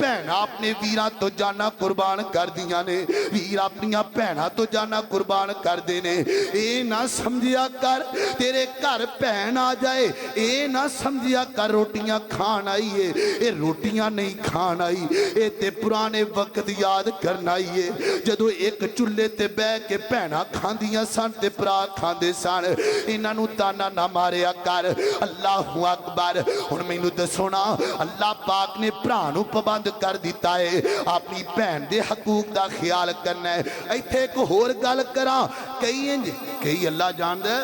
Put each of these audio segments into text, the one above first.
भैणां अपने वीरां तो जाना कुर्बान कर दियां ने, वीर अपनियां भैणां तो जाना कुर्बान करदे ने। ये ना समझिया कर तेरे घर भैन आ जाए, ये ना समझिया कर रोटियां खान आई है, ये रोटियां नहीं खान आई, ये ते पुराने वक्त याद करना आई है जदों एक चुल्हे ते बह के भैणां खांदियां सन ते भरा खांदे सन। इन्हां नूं ताना ना मारिया कर। अल्लाहू अकबर। हुण मैनूं दसो ना, अल्लाह पाक ने भरा नूं पाबंद कर दिता है, अपनी भैन दे हकूक दा ख्याल करना है। इत्थे एक होर गल करां, कई अल्लाह जानदा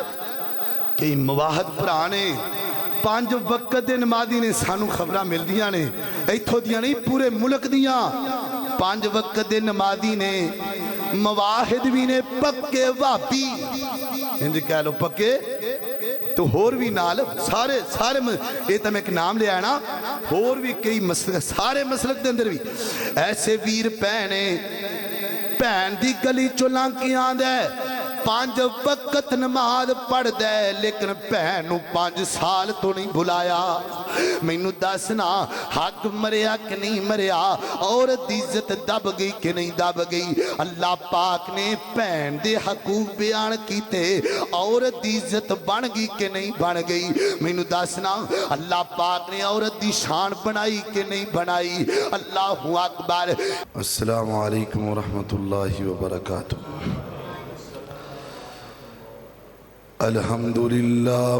कई मुवाहद भरा ने, 5 वक्त दे नमाजी ने, सानू खबरां मिलदियां ने इत्थों दियां नहीं पूरे मुल्क दियां। 5 वक्त दे नमाजी ने, मुवाहिद भी ने, पक्के वाबी इंज कह लो पक्के, तो होर भी नाल सारे सारे ये तो मैं एक नाम लिया ना, होर भी कई मसलक, सारे मसलक के अंदर भी ऐसे वीर भैने भैन दी गली चो लंघ के आंदा 5 वक्त नमाज पढ़दा है, लेकिन भैन नूं 5 साल तो नहीं बुलाया। मैनू दसना हक मरिया कि नहीं मरिया, औरत दी इज्जत दब गई कि नहीं दब गई। अल्लाह पाक ने भैन दे हकूक बयान कीते, औरत दी इज्जत बन गई कि नहीं बन गई। मैनू दसना अल्लाह पाक ने औरत दी शान बनाई कि नहीं बनाई। अल्लाहू अकबर। अस्सलामु अलैकुम व रहमतुल्लाहि व बरकातुहू। अल्हम्दुलिल्लाह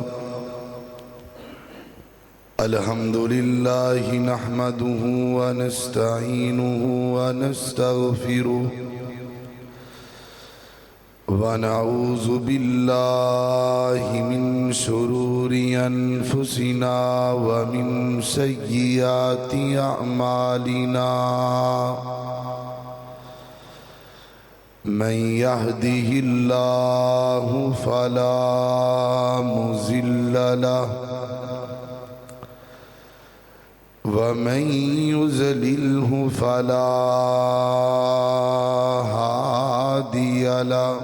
अल्हम्दुलिल्लाह नहमदुहु व नस्तईनुहु व नस्तगफिरुहु व नऊज़ु बिल्लाहि मिन शुरूरि अनफुसिना व मिन सय्यिआति अअमालिना। मन यहदिहिल्लाहु फला मुज़िल्ल लहु व मन युज़लिल्हु फला हादिय लहु।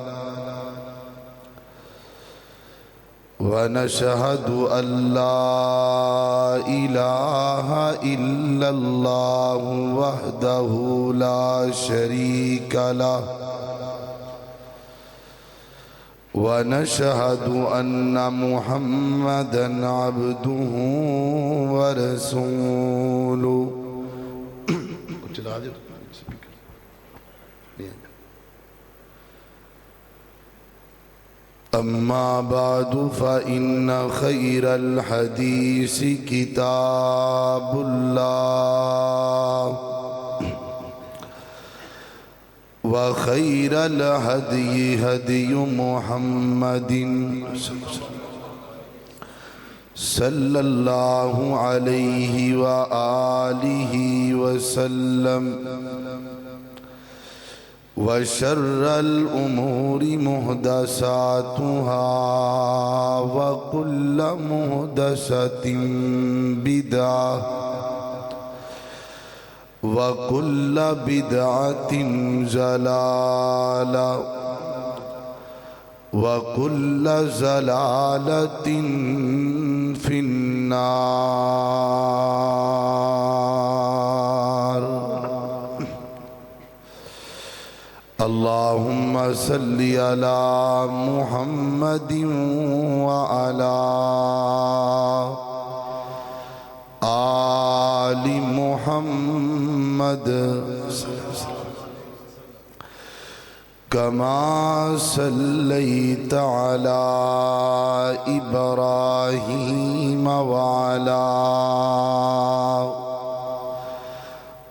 व नशहदु अल्ला इलाहा इल्लल्लाहु वहदहु ला शरीक लहु व नशहदु अन्न मुहम्मदन अब्दुहु व रसूलुहु। चला दे अम्मा बादु फ़इन्न खैरल हदीस किताबुल्लाह व खैरल हदी हदी मुहम्मदिन सल्लल्लाहु अलैहि व आलिहि वसल्लम व शर्रल उमूरि मुहदसातुहा व कुल्ल मुहदसतिन बिदअह व कुल्ल बिदअतिन ज़लाला व कुल्ल ज़लालतिन फिन्नार। अल्लाहुम्मा सल्लि अला मुहम्मदिन व अला आलि मुहम्मद कमा सल्लैता अला इब्राहीम व अला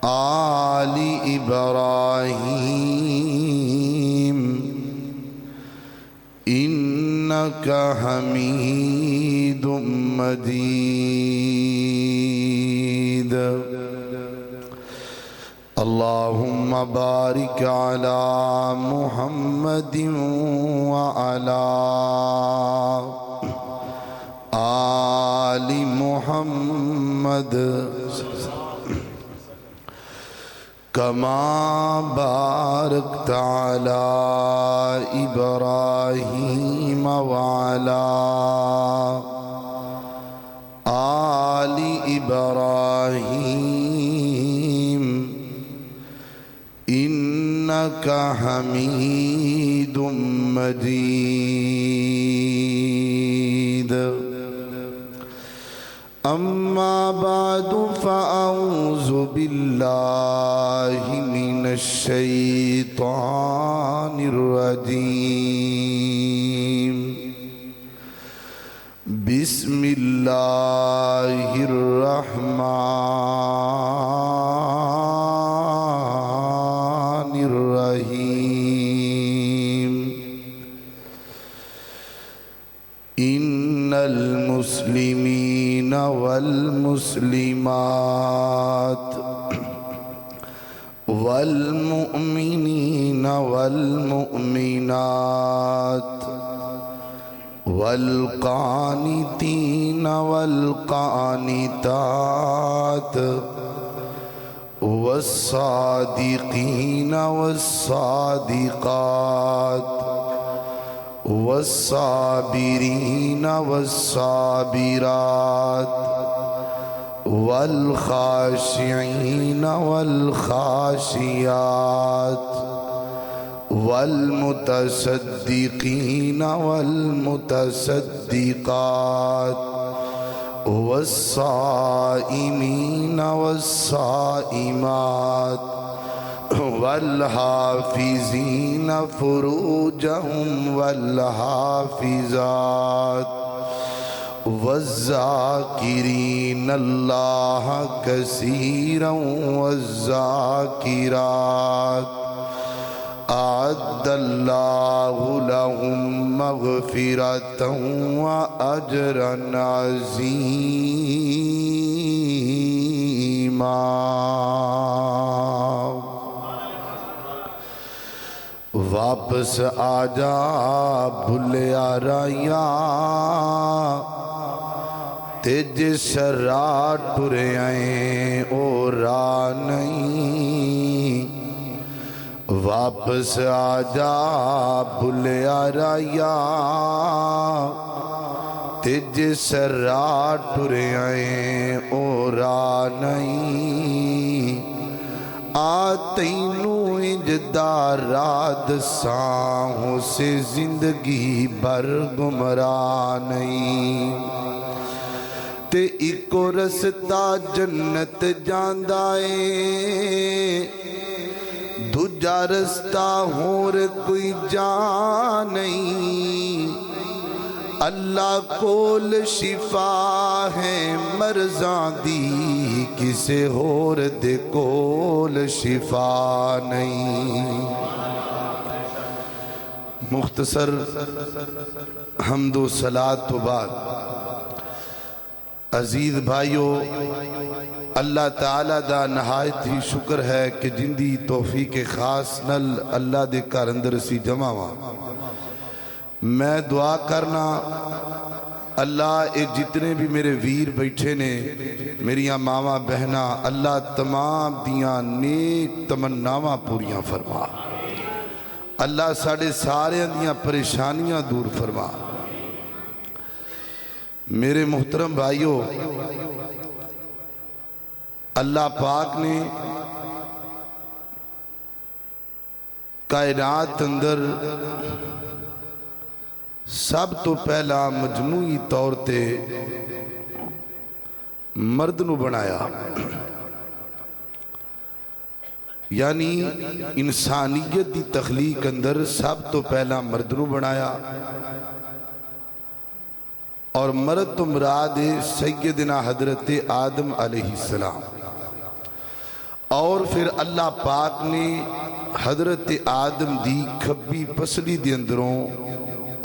आलि इब्राहीम इन्नका हमीदुम मजीद। अल्लाहुम्मा बारिक अला मुहम्मदिन व अला आलि मुहम्मद कमा बारकता अला इब्राहीम व अला आलि इब्राहीम इन्नका हमीदुम मजीद। अम्मा बादु फ़अऊज़ु बिल्लाहि मिनश शैतानिर रजीम। बिस्मिल्लाहिर रहमानिर रहीम। इन्नल मुस्लिमीन वल मुस्लिमात वल मुमिनीन वल मुमिनात वल कानितीन वल कानितात वस्सादिकीन वस्सादिकात वस्साबिरीन वस्साबिरात वल खाशिईन वल खाशियात वल मुतसद्दिकीन वल मुतसद्दिकात वस्साइमीन वस्साइमात वल हाफिज़ीन फुरूजहुम वल हाफिज़ात वज़्ज़ाकिरीन अल्लाह कसीरन वज़्ज़ाकिरात अअद्दल्लाहु लहुम मग़फ़िरतन व अजरन अज़ीमा। वापस आजा भुलिया राया तेज शरा टुरे आए ओ रा नहीं। वापस आजा भुलिया राया तेज शरा टुरे आए ओ रा नहीं। आ तैनू इंजदार रात साहों से जिंदगी भर गुमराह नहीं। ते इको रस्ता जन्नत जांदा ए दूजा रस्ता होर कोई जा नहीं। अल्लाह कोल शिफा है मर्ज़ां दी किसे होर दे कोल शिफा नहीं। मुख्तसर हम्दो सलात तो बाद अजीज भाइयों अल्लाह ताला दा नहायत ही शुक्र है कि जिंदी तौफीक खास नल अल्लाह दे घर अंदर सी जमा वा। मैं दुआ करना अल्लाह ये जितने भी मेरे वीर बैठे ने मेरिया मावा बहना अल्लाह तमाम दियां नेक तमन्नावां पूरियां फरमा। अल्लाह साढ़े सारे दियां परेशानियां दूर फरमा। मेरे मोहतरम भाइयों अल्लाह पाक ने कायनात अंदर सब तो पहला मजमूई तौर ते मर्द नू बनाया, यानी इंसानियत की तखलीक अंदर सब तो पहला मर्द नू बनाया। और मर्द तो मुराद है सैयदना हजरत आदम अलैहिस्सलाम। और फिर अल्लाह पाक ने हजरत आदम दी खब्बी पसली दे अंदरों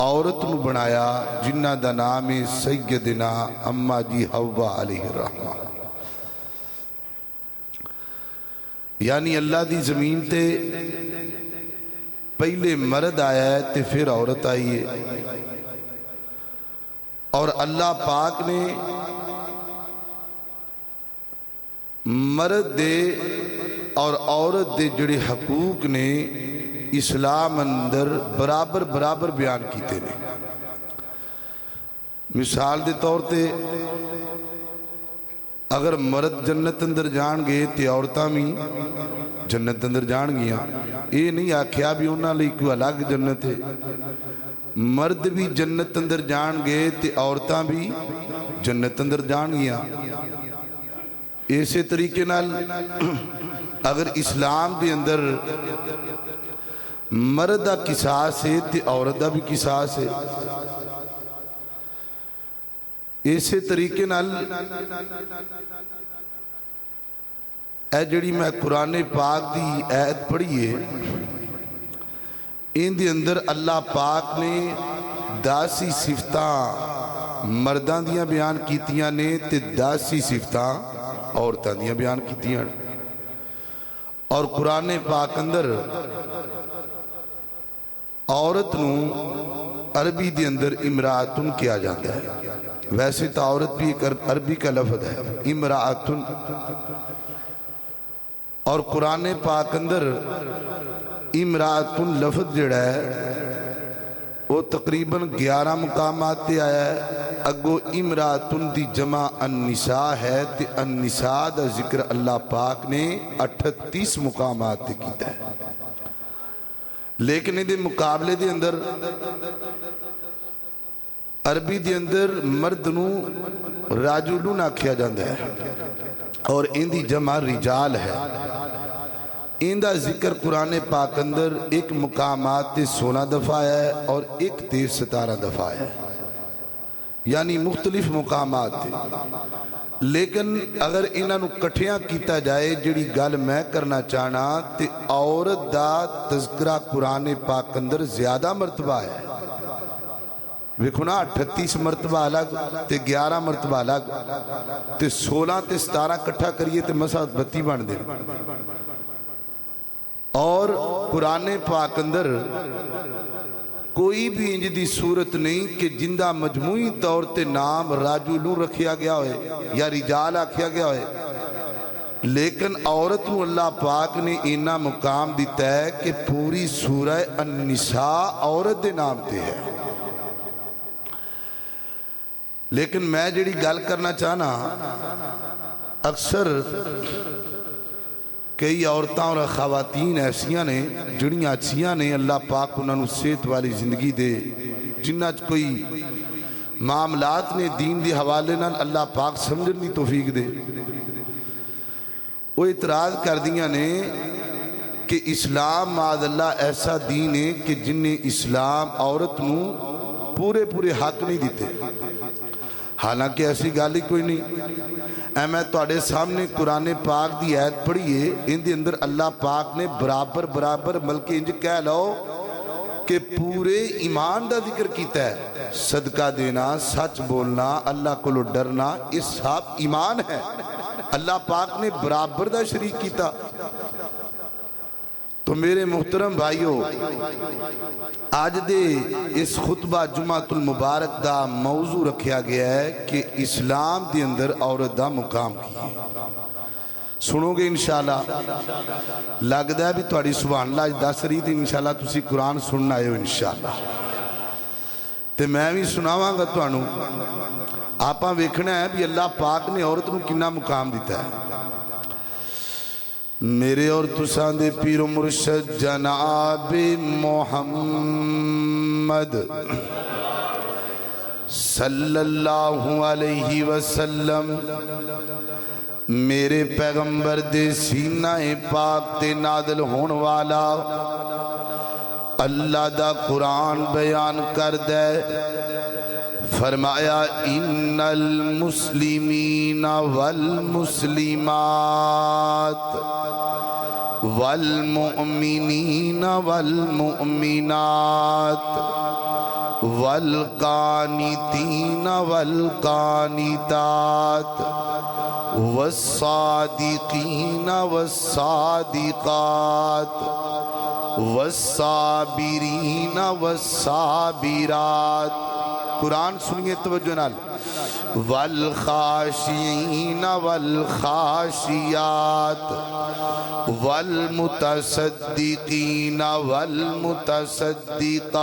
औरत नू बनाया जिन्ना दा नाम है सैयदना अम्मा जी हव्वा अलैहिर्रहमा। यानी अल्लाह दी जमीन ते पहले मर्द आया है ते फिर औरत आई है। और अल्लाह पाक ने मर्द दे और औरत दे जिहड़े हकूक ने इस्लाम अंदर बराबर बराबर बयान किए ने। मिसाल के तौर पे अगर मर्द जन्नत अंदर जाएंगे तो औरतां भी जन्नत अंदर जाणगियां। ये नहीं आख्या भी उन्हां लई कोई अलग जन्नत है। मर्द भी जन्नत अंदर जाणगे ते औरतां भी जन्नत अंदर जाणगियां। इसे तरीके नाल अगर इस्लाम के अंदर मर्द का किसास है तो औरत का भी किसास है। इसे तरीके नाल ए जिहड़ी मैं कुरान पाक की ऐत पढ़ी है, इनके अंदर अल्लाह पाक ने 10 ही सिफतां मर्दां दियां बयान कीतियां ने ते 10 ही सिफतां औरतां दियां बयान कीतियां। और कुरान पाक अंदर औरत नूं अरबी के अंदर इमरातुन किया जाता है। वैसे तो औरत भी एक अरबी का लफ्ज़ है इमरातुन। और कुरान पाक अंदर इमरातुन लफ्ज़ जिहड़ा है वो तकरीबन 11 मुकामात ते आया है। अगो इमरातुन दी जमा अन्निसा है ते अन्निसा दा जिक्र अल्लाह पाक ने 38 मुकामात ते कीता है। लेकिन ये मुकाबले के अंदर अरबी के अंदर मर्द नूं राजुलून आख्या जाता है और इनकी जमा रिजाल है। इनका जिक्र कुरान पाक अंदर एक मुकामात ते 16 दफा है और एक ते 17 दफा है, यानी मुख्तलिफ मुकामात थे। लेकिन अगर इन्हों कट्ठिया किया जाए जिहड़ी गल मैं करना चाहना तो औरत का तज़किरा कुरान पाक अंदर ज्यादा मरतबा है। वेखो ना 38 मरतबा अलग ते 11 मरतबा अलग ते 16 ते 17 कट्ठा करिए तो मसा 32 बन दे। और कुरान पाक अंदर कोई भी इंज दी सूरत नहीं कि जिंदा मजमूई तौर ते नाम राजुलू रखिया गया होए या रिजाल आखिया गया होए। लेकिन औरत को अल्लाह पाक ने इन्ना मुकाम दिता है कि पूरी सूरह अन्निसा औरत के नाम ते है। लेकिन मैं जिहड़ी गल करना चाहना, अक्सर कई औरतां और खवातीन ऐसिया ने जिहड़ियां अच्छियां ने, अल्लाह पाक उन्होंने सेहत वाली जिंदगी दे, जिन्हां च कोई मामलात ने दीन के हवाले नाल अल्लाह पाक समझण दी तौफीक दे। वो इतराज कर दियां ने कि इस्लाम मादल्ला ऐसा दीन है कि जिन्हें इस्लाम औरत नूं पूरे पूरे हक नहीं दिते। हालांकि ऐसी गल ही कोई नहीं। मैं तुहाडे सामने कुरान पाक की ऐत पढ़ी है, इनके अंदर अल्लाह पाक ने बराबर बराबर बल्कि इंज कह लो कि पूरे ईमान का जिक्र किया है। सदका देना, सच बोलना, अल्लाह को डरना, ये सब ईमान है। अल्लाह पाक ने बराबर का शरीक किया। तो मेरे मुहतरम भाइयों, आज दे इस खुतबा जुमातुल मुबारक का मौजू रखा गया है कि इस्लाम के अंदर औरत का मुकाम की। सुनोगे इंशाअल्लाह, लगता है भी थोड़ी सुभान अल्लाह दस रही थी। इंशाअल्लाह तुसी कुरान सुनना आए हो इंशाअल्लाह, तो मैं भी सुनावांगा तुहानू। आपां वेखना है भी अल्लाह पाक ने औरत नूं कितना मुकाम दिता है। मेरे और तुसां दे पीर मुर्शद जनाब मोहम्मद सल्लल्लाहु अलैहि वसल्लम मेरे पैगंबर दे सीना पाक ते नादल होने वाला अल्लाह दा कुरान बयान कर दे। फरमाया इन्नल मुस्लिमीना वल मुस्लिमात वल मुमिनीना वल मुमिनात वल कानितीना वल कानितात वस्सादिकीना वस्सादिकात वस्साबिरीना वस्साबिरात। कुरान सुनिए तवज्जो नाल। वल खाशियीना वल खाशियात वल मुतसद्दिकीना वल मुतसद्दिकात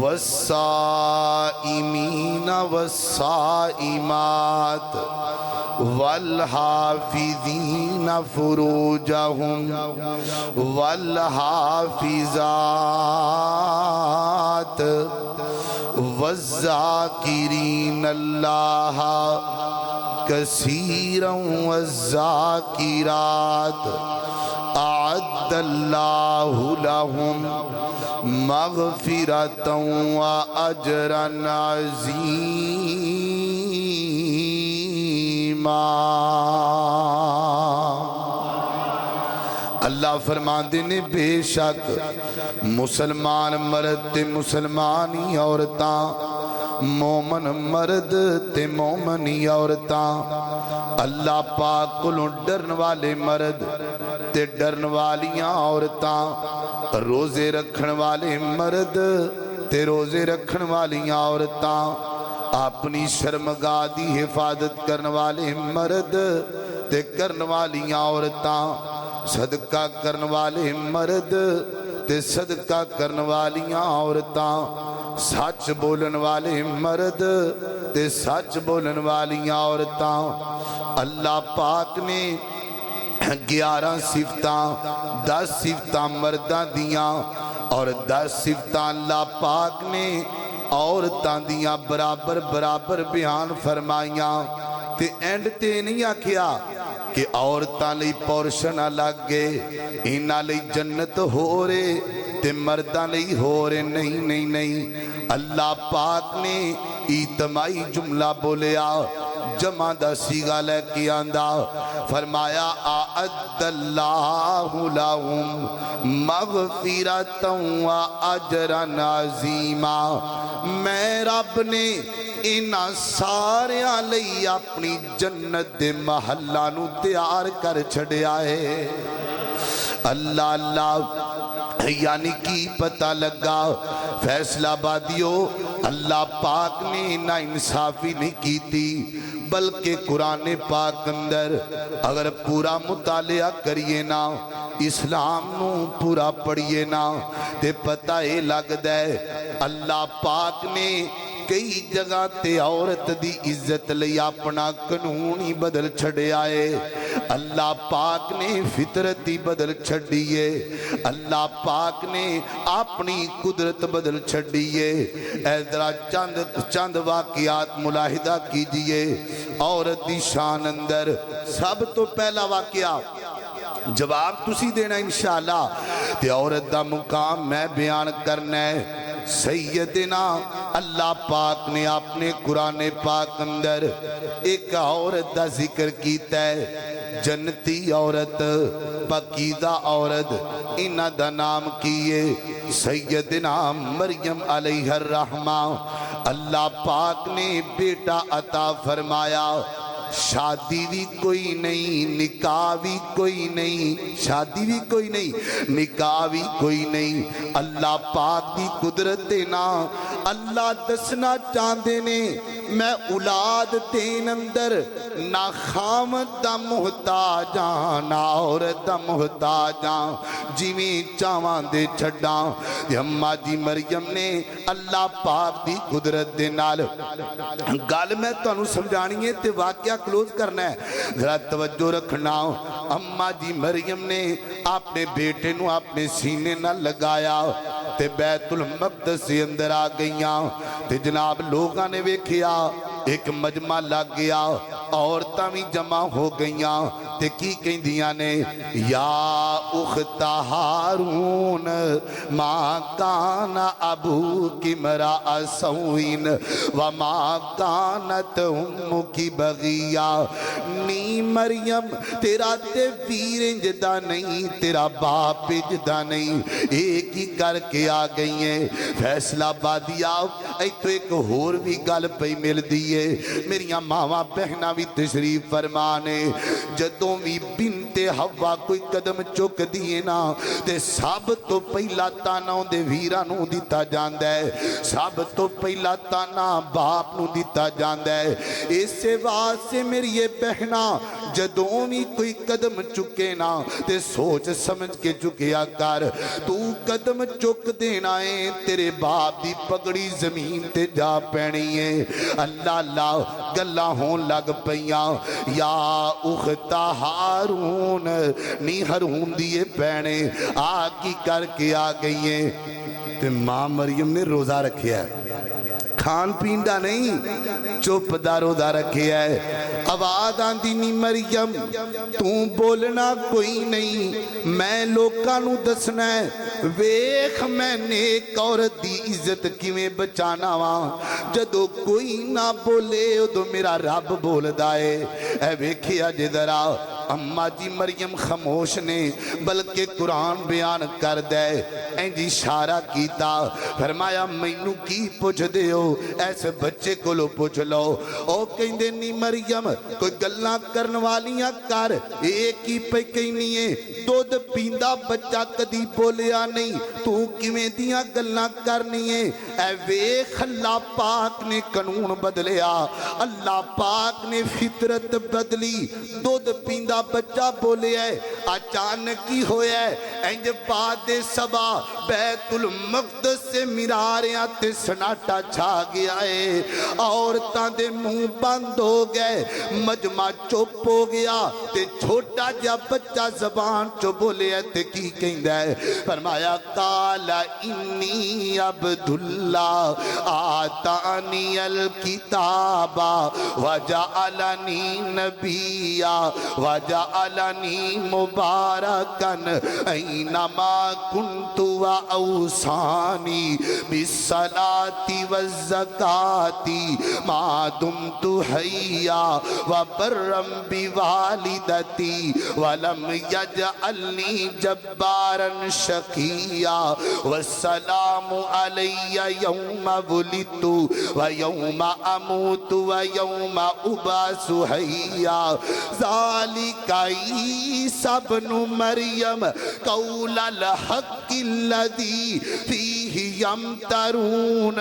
वस्साइमीना वस्साइमात वल्हाफिज़ीन फ़ुरूजहुम वल्हाफिज़ात वज़्ज़ाकिरीनल्लाह कसीरन वज़्ज़ाकिरात अअद्दल्लाहु लहुम मग़फ़िरतन व अजरन अज़ीमा। अल्लाह फरमाते ने बेशक मुसलमान मर्द ते मुसलमानी औरतां, मोमन मर्द ते मोमनी औरतां, अल्लाह पाक कोलों डरन वाले मर्द ते डरन वालियां औरतां, रोजे रखन वाले मर्द ते रोजे रखन वालियां औरतां, अपनी शर्मगाह दी हिफाजत करन वाले मर्द ते करन वालियां औरतां, सदका करन वाले मर्द ते सदका करन वालियां औरतां, सच बोलन वाले मर्द ते सच बोलन वालियां औरतां। अल्लाह पाक ने 11 सिफतां 10 सिफतां मर्दां दियां और 10 सिफतां अल्लाह पाक ने औरतां दियां बराबर बराबर बयान फरमाइयां। ते एंड ते नहीं आखिया कि औरतां लई पोर्शन अलग है, इन्हां लई जन्नत हो रे ते मर्दां लई हो रे। नहीं नहीं नहीं, अल्लाह पाक ने इतमाई जुमला बोलिया, जमा दा सीगा लेके आंदा, फरमाया अअद्दल्लाहु लहुम मग़फ़िरतन व अजरन अज़ीमा। मैं रब ने इन्हां सारियां लई अपनी जन्नत दे महल्ला नू तैयार कर छड़िया है। अल्लाह अल्लाह यानी कि पता लगा फैसलाबादियों, अल्लाह पाक ने ना इंसाफी नहीं की थी, बल्कि कुरान पाक अंदर अगर पूरा मुतालिया करिए ना, इस्लाम नू पूरा पढ़िए ना, ते पता ये लगता है अल्लाह पाक ने कई जगह ते औरत दी इज्जत लई अपना कानून ही बदल छड़िया है। अल्लाह पाक ने फितरत ही बदल छड़ी है। अल्लाह पाक ने अपनी कुदरत बदल छड़ी है। ऐदरा चंद चंद वाकियात मुलाहिदा कीजिए औरत दी शान अंदर। सब तो पहला वाकिया जवाब तुसी देना इंशाअल्लाह, ते औरत दा मुकाम मैं बयान करना है। सैयदना अल्लाह पाक ने अपने कुरान पाक अंदर एक औरत का जिक्र किया है, जन्नती औरत, पकीदा औरत, इन्हां दा नाम की है सैयदना मरियम अलैहिर रहमा। अल्लाह पाक ने बेटा अता फरमाया, शादी भी कोई नहीं, निकाह भी कोई नहीं, शादी भी कोई नहीं, निकाह भी कोई नहीं। अल्लाह पाक की कुदरत दे ना अल्लाह दसना चाहते ने, मैं औलाद देन अंदर ना खामद दा मुहताज हां ना औरत दा मुहताज हां, जिवें चावां दे छड्डा। अम्मा जी मरियम ने अल्लाह पाक की कुदरत दे नाल गल मैं तुहानू समझानी है ते वाकया क्लोज करना है, जरा तवज्जो रखना। अम्मा जी मरियम ने अपने बेटे नू अपने सीने नाल लगाया ते बैतुल मक़दस के अंदर आ गईयां। ते जनाब लोगों ने वेखिया एक मजमा लग गया, औरतां भी जमा हो गईयां ते की कहंदियां ने, या उख्ता हारून मां काना अबू की मरा असौइन व मां कानत उम्मु की बगिया। नी मरियम तेरा ते वीर इंजदा नहीं, तेरा बाप इंजदा नहीं, एक ही करके आ गई है। फैसलाबादिया इतों एक होर भी गल पई मिलती है, मेरिया मावां बहना भी तशरीफ फरमाने, जदों भी बिनते हवा कोई कदम चुकदी है ना, ते सब तो पहला ताना उहदे वीरां नूं दिता जांदा है, सब तो पहला ताना बाप नूं दिता जांदा है। इसे वास्ते मेरी ये बहना जदों भी कोई कदम चुके ना ते सोच समझ के चुकिया कर। तू कदम चुक देना है तेरे बाप दी पगड़ी जमीन ते जा पैनी है। अल्लाह अल्लाह गल्लां होन लग पईयां। या उखता हारून नी हारून दिए पैने आ की करके आ गई है। ते मां मरियम ने रोजा रखिया, खान पीन का नहीं, चुप दा रोजा रखे है। आवाज आंदी नी मरियम तू बोलना कोई नहीं, मैं लोकां नू दसना है। वेख मैं नेक औरत दी इज्जत किवें बचाना वा। जदों कोई ना बोले उदों मेरा रब बोलदा है। ऐ वेखिया जे जरा अम्मा जी मरियम खामोश ने, बल्कि कुरान बयान कर दे इंज इशारा किया, फरमाया मैनू की पुछदे हो, ऐसे बच्चे कोलों पूछ लो। ओ कहंदे नी मरियम कोई गल्लां करन वालियां कर, एक ही पे कहनी है दुध पींदा बच्चा कदी बोलिया नहीं, तू किवें दियां गल्लां करनी है। ऐ वेख अल्लाह पाक ने कानून बदलिया, अल्लाह पाक ने फितरत बदली। दुध पींदा बच्चा बोलिया अचानक ही होया। इंज बाद सबा बैतुल मक़दस से मिरारियां ते सनाटा छा गया है। औरतां दे मुंह बंद हो गए, मजमा चुप हो गया ते छोटा जा बच्चा जबान चो बोलिया ते की कहंदा है, फरमाया काला इन्नी अब्दुल्ला आतानी अल किताबा वजअलनी नबिया वजअलनी मुबारकन ऐनमा कुन्तु व औसानी बिस्सलाति वज़्ज़काती मा दुम्तु हय्या व बर्रम बिवालिदती वलम यजअलनी जब्बारन शकिया वस्सलामु अलैया यौम वुलिदतु व यौम अमूतु व यौम उबासु हय्या ज़ालिका ईसा इब्नु मरियम कौलल हक़्क़िल्लज़ी फ़ीही यमतरून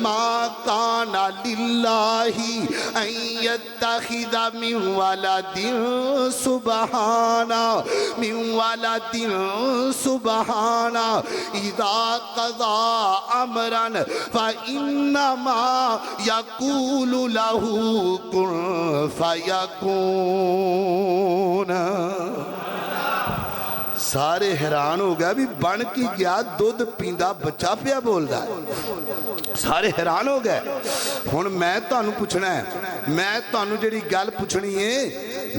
मा काना लिल्लाहि अन यत्तख़िज़ मिन वलदिन सुबहाना इज़ा क़ज़ा अमरन फ़इन्नमा यक़ूलु लहू कुन फ़यकून। सारे हैरान हो गया भी बन की गया, दुध पींदा बच्चा पिया बोलता है। सारे हैरान हो गए। हुण मैं तुहानू पूछना है, मैं तुहानू जिहड़ी गल पूछनी है,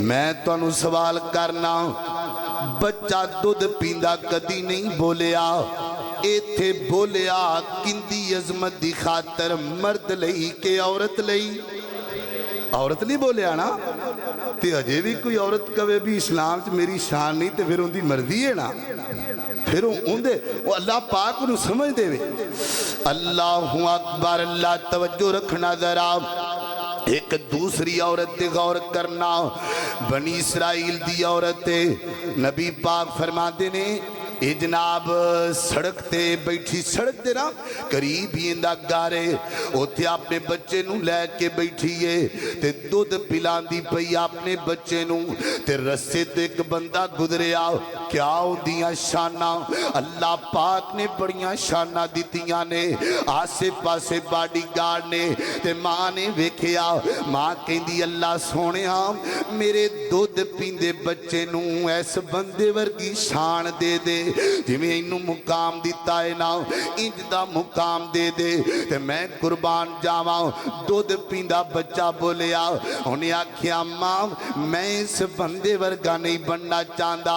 मैं तुहानू सवाल करना। बच्चा दुध पींदा कदी नहीं बोलिया, इत्थे बोलिया किंदी अजमत दी खातर, मर्द लई के औरत लई? औरत नहीं बोलिया ना। ते अजे भी कोई औरत कवे भी इस्लाम च मेरी शान नहीं, तो फिर उनकी मर्जी है ना, फिर उनदे अल्लाह पाक उन्हें समझ देवे। अल्लाहु अकबर। अल्लाह तवज्जो रखना जरा। एक दूसरी औरत ते गौर करना, बनी इसराइल दी औरत नबी पाक फरमाते ने ये जनाब सड़क ते बैठी, सड़क दे ना करीब ही इंदा घर है, उत्थे अपने बच्चे नू लैके बैठी है ते दुध पिलांदी पई अपने बच्चे नू। ते रस्ते ते एक बंदा गुजरिया, क्या उदियां शाना अल्लाह पाक ने बड़ियां शाना दित्तियां ने। आसे पासे बाडी गार्ड ने ते मां ने वेखिया, मां कहंदी अल्लाह सोहणिया मेरे दुध पींदे बच्चे नू इस बंदे वर्गी शान दे दे, जिवें इनू मुकाम दिता है ना इंज दा मुकाम दे दे ते मैं कुर्बान जावां। दुध पींदा बच्चा बोलिया, उन्हें आखिया मां मैं इस बंदे वर्गा नहीं बनना चाहता,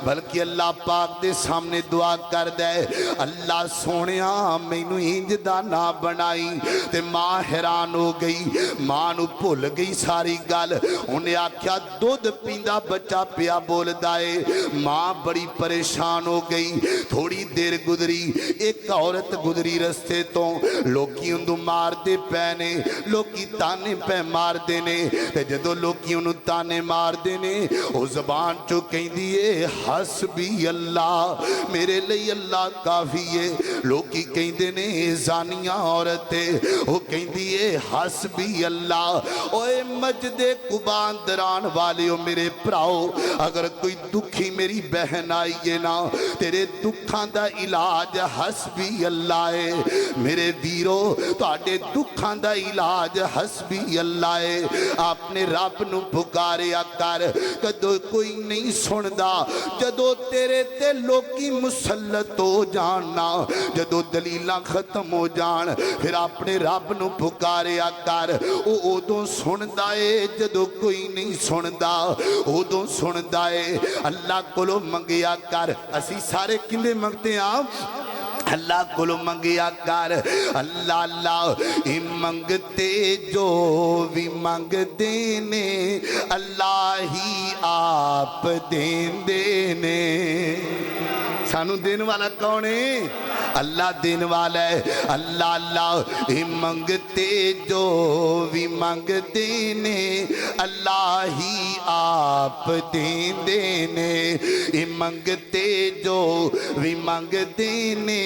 बल्कि अल्लाह पाक दे सामने दुआ कर दे, अल्लाह सोहणिया मैनू इंज दा ना बनाई। ते मां हैरान हो गई, मां नू भुल गई सारी गल। उन्हें आखिया दुध पींदा बच्चा पिया बोलदा है। मां बड़ी परेशान हो गई। थोड़ी देर गुजरी, एक औरत गुजरी रस्ते तो, लोकी उन्हें मारते पै ने, लोकी ताने पै मारते ने। ते जदों लोकी उन्हें ताने मारते ने, वो जबान चो कहती है हसबी अल्लाह, मेरे लिए अल्लाह काफी है। लोकी कहते ने जानिया औरत है, वो कहती है हसबी अल्लाह। ओए मजदे कुबान दरान वाले हो मेरे भराओ, अगर कोई दुखी मेरी बहन आई है ना, तेरे दुखों का इलाज हसबी अल्लाह है। मेरे वीरो तुहाडे दुखों का इलाज हसबी अल्लाह है। आपने रब नू पुकारिया कर, कदों कोई नहीं सुनदा। जदों तेरे ते लोकी मुसल्लत हो जाना, जदों दलीलां खत्म हो जान, फिर अपने रब नू पुकारिया कर। वो उदों सुनदा है जदों कोई नहीं सुनदा, उदों सुनदा है। अल्लाह कोलों मंगिया कर। असी सारे किंदे मंगते हैं? अल्लाह कोलों मंगिया कर। अल्लाह अल्लाह ही मंगते जो भी मंगदे ने, अल्लाह ही आप देंदे ने। सानू देने वाला कौन है? अल्लाह देने वाला है। अल्लाह अल्लाह ही मंगते जो भी मंगते ने, अल्लाह ही आप देंदे ने। ही मंगते जो भी मंगते ने,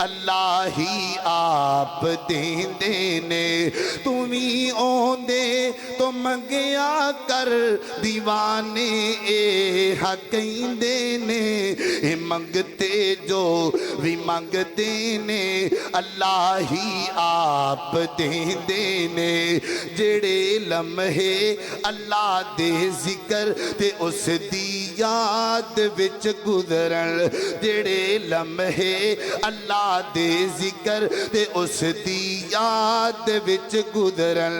अल्लाह ही आप देंदे ने। तुम ही ओंदे तो मंगिया कर, दीवाने ए कहंदे ने। ही मंगते जो भी मंगते ने, अल्लाह ही आप देंदे ने। जेड़े लम्हे अल्लाह दे जिक्र ते उस दी याद विच गुजरन, जेड़े लम्हे अल्लाह दे जिक्र ते उस दी याद विच गुजरन,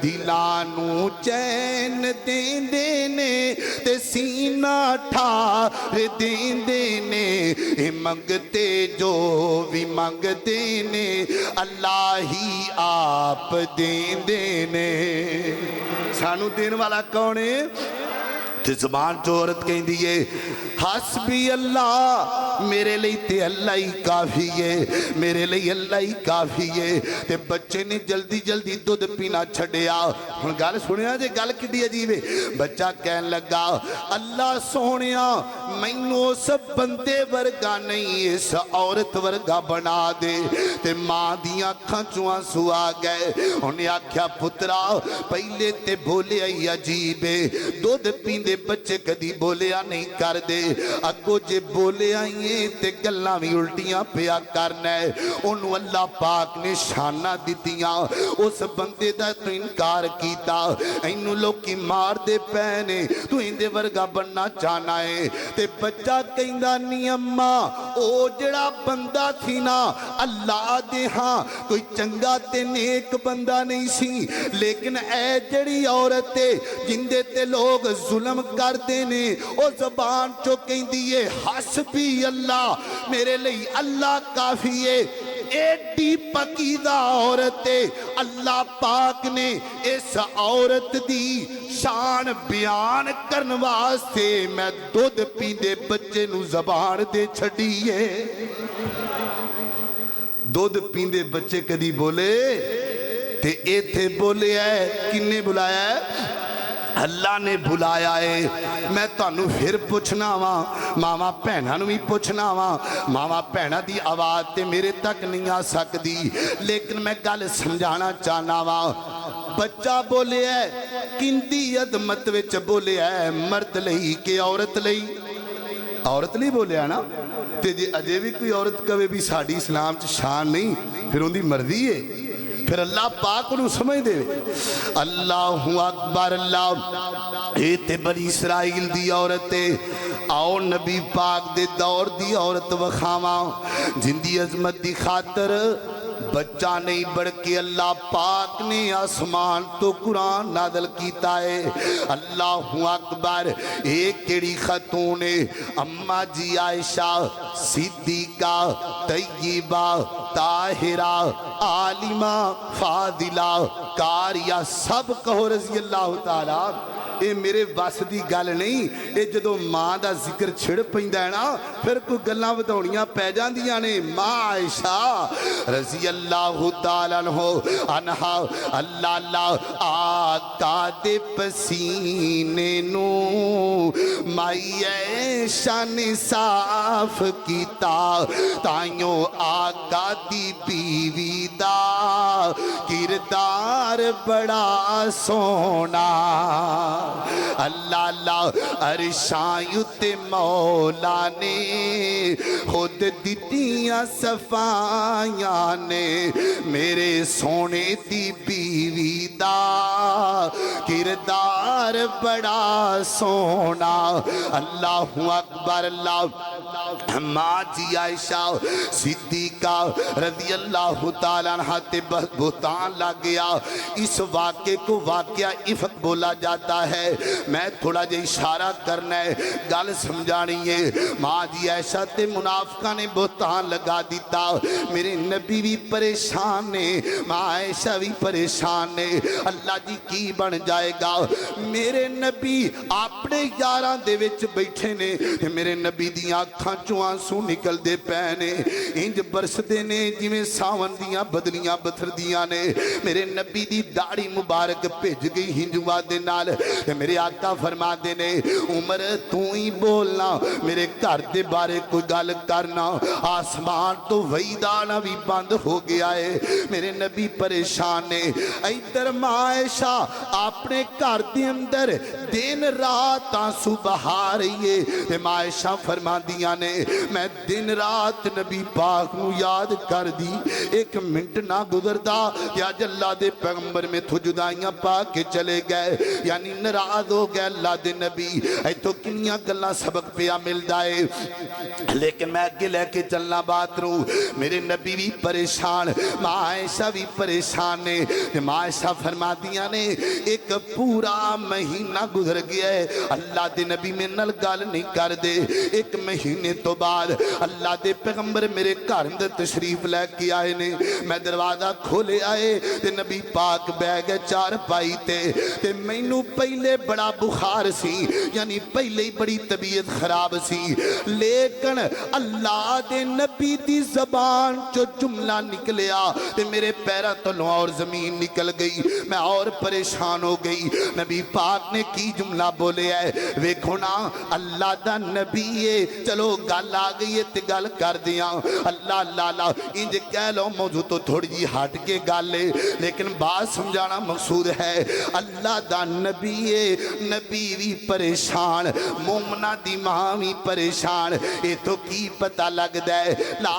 दिलां नू चैन देंदे ने ते सीना ठार देंदे ने। ए मंगते जो भी मंगते ने, अल्लाह ही आप देंदे ने। सानू देने वाला कौन है? ते जबान चो औरत कहती है हसबी अल्लाह, मेरे लिए ते अल्लाह ही काफी है, मेरे लिए अल्लाह ही काफी है। ते बच्चे ने जल्दी जल्दी दूध पीना छड़िया। हुण गल सुनिया जे, गल कितनी अजीब है। बच्चा कहन लगा अल्लाह सोहणिया, मैनू उस बंदे वर्गा नहीं इस औरत वर्गा बना दे। ते मां दियां अखां चों आंसू आ गए। उन्हें आख्या पुत्रा पहले ते बोलिया ही अजीब है, दूध पींदे बच्चे कदी बोलिया नहीं करते, अगो जे बोलिया ही ते गल्लां भी उल्टियां पिया करना है। उन्होंने अल्लाह पाक ने शाना दित्तियां, उस बंदे दा तू इनकार कीता। इनू लोकी मार दे पै ने, तू इंदे वर्गा बनना चाहना है। ते बच्चा कहंदा नी अम्मा, ओ जड़ा बंदा थी ना अल्लाह दे हां कोई चंगा ते नेक बंदा नहीं सी, लेकिन ऐ जड़ी औरत है जिंदे ते लोग जुल्म करते ने, ओ जबान चो कहंदी है हसबी अल्लाह, मेरे लिए अल्लाह काफी है। एडी पकीदा औरत है। अल्लाह पाक ने इस औरत दी शान बयान करने वास्ते मैं दूध पींदे बच्चे नू जबान दे छड़ी है। दूध पींदे बच्चे कदी बोले ते इथे बोले है, किन्ने बुलाया है? अल्लाह ने बुलाया है। मैं तुहानू फिर पूछना वा, मावा भैनों नू भी पूछना वा, मावा भैनों की आवाज़ तो मेरे तक नहीं आ सकती, लेकिन मैं गल समझाना चाहना वा। बच्चा बोले है किंदी अदमत विच बोले है, मर्द लई के औरत लई? औरत लई बोलिया ना। ते जे अजे भी कोई औरत कहे भी साड़ी इस्लाम च शान नहीं, फिर उनकी मर्जी है, फिर अल्लाह पाक उन्हें समझ दे। अल्लाह अकबर। अल्लाह ये ते बनी इसराइल दी औरत है। आओ नबी पाक दे दौर दी औरत वखावा, जिंदी अजमत दी खातर बच्चा नहीं बढ़ के अल्लाह पाक ने आसमान तो कुरान नादल कीता है। अल्लाह अकबर। एक केड़ी खतून है, अम्मा जी आयशा सिद्दीका तय्यबा ताहिरा आलिमा फादिला कारिया, सब कहो रजी अल्लाह ताला। ये मेरे बस की गल नहीं। ये जदों माँ का जिक्र छिड़ पैंदा है ना फिर कोई गल्लां वधाउणियां पै जांदियां ने। माँ आयशा रज़ी अल्लाह तआला अन्हा अल्लाह अल्लाह आका दे पसीने नू माई ऐशा ने साफ कीता ताइयों आका दी बीवी दा किरदार बड़ा सोना। अल्लाह अल्लाह अरशां उत्ते मौला ने खुद दित्तियां सफाइयां ने मेरे सोने दी बीवी दा किरदार बड़ा सोना। अल्लाहु अकबर अल्लाह। माँ जी आयशा सिद्दीका रज़ी अल्लाह तआला अन्हा ते बुहतान लग गया। इस वाक़े को वाक़या इफ़क बोला जाता है। मैं थोड़ा जिहा इशारा करना है, गल समझानी है। माँ जी आयशा ते मुनाफिकां ने बुहतान लगा दिता। मेरे नबी भी परेशान ने, माँ आयशा भी परेशान ने। अल्लाह जी की बन जाएगा। मेरे नबी अपने यारां दे विच बैठे ने, मेरे नबी दियां अखां चों आंसू निकलते पे ने, इंज बरसते ने जिवें सावन दियां बदलियां बथरदियां ने। मेरे नबी दी दाढ़ी मुबारक भिज गई हिंजुआ दे नाल। मेरे आका फरमाते ने उमर तू ही बोलना, मेरे घर दे बारे कोई गल करना। आसमान तो वहीदाना भी बंद हो गया है। मेरे नबी परेशान ने। इधर माँ आयशा अपने घर दे अंदर दिन रात आंसू बहा रही है। माँ आयशा फरमादियां ने मैं दिन रात नबी पाक नू याद कर दी, एक मिनट ना गुजरदा या अल्लाह दे पैगंबर में थो जुदाइयां पा के चले गए, यानी नाराज हो गए अल्लाह दे नबी। इतों किन्नियां गल्लां सबक पिया मिलदा है। लेकिन मैं अगे लेके चलना बात रू। मेरे नबी भी परेशान, माँ आयशा भी परेशान ने। माँ आयशा फरमादियां ने एक पूरा महीना गुजर गया है, अल्लाह दे नबी मेरे नाल गल नहीं कर दे। एक महीने तो बाद अल्लाह दे पैगंबर मेरे घर अंदर तशरीफ लैके आए ने। मैं दरवाजा खोले आए ते नबी पाक बह गए चार पाई ते मैनू पहले बड़ा बुखार सी, यानी पहले ही बड़ी तबीयत खराब सी। लेकिन अल्लाह दे नबी दी जबान चो जुमला निकलिया ते मेरे पैरों तलों और जमीन निकल गई। मैं और परेशान हो गई। नबी पाक ने की जुमला बोले है, वेखो ना अल्लाह दा नबी है, चलो गल आ गई है ते गल कर दिया। अल्लाह अल्लाह इंज कह लो, मौजू तो थोड़ी जी हट के गल है, लेकिन बात समझाना मकसूद है। अल्लाह दा नबी है, नबी भी परेशान, मोमना दी मां भी परेशान। ये तो की पता लगता है ला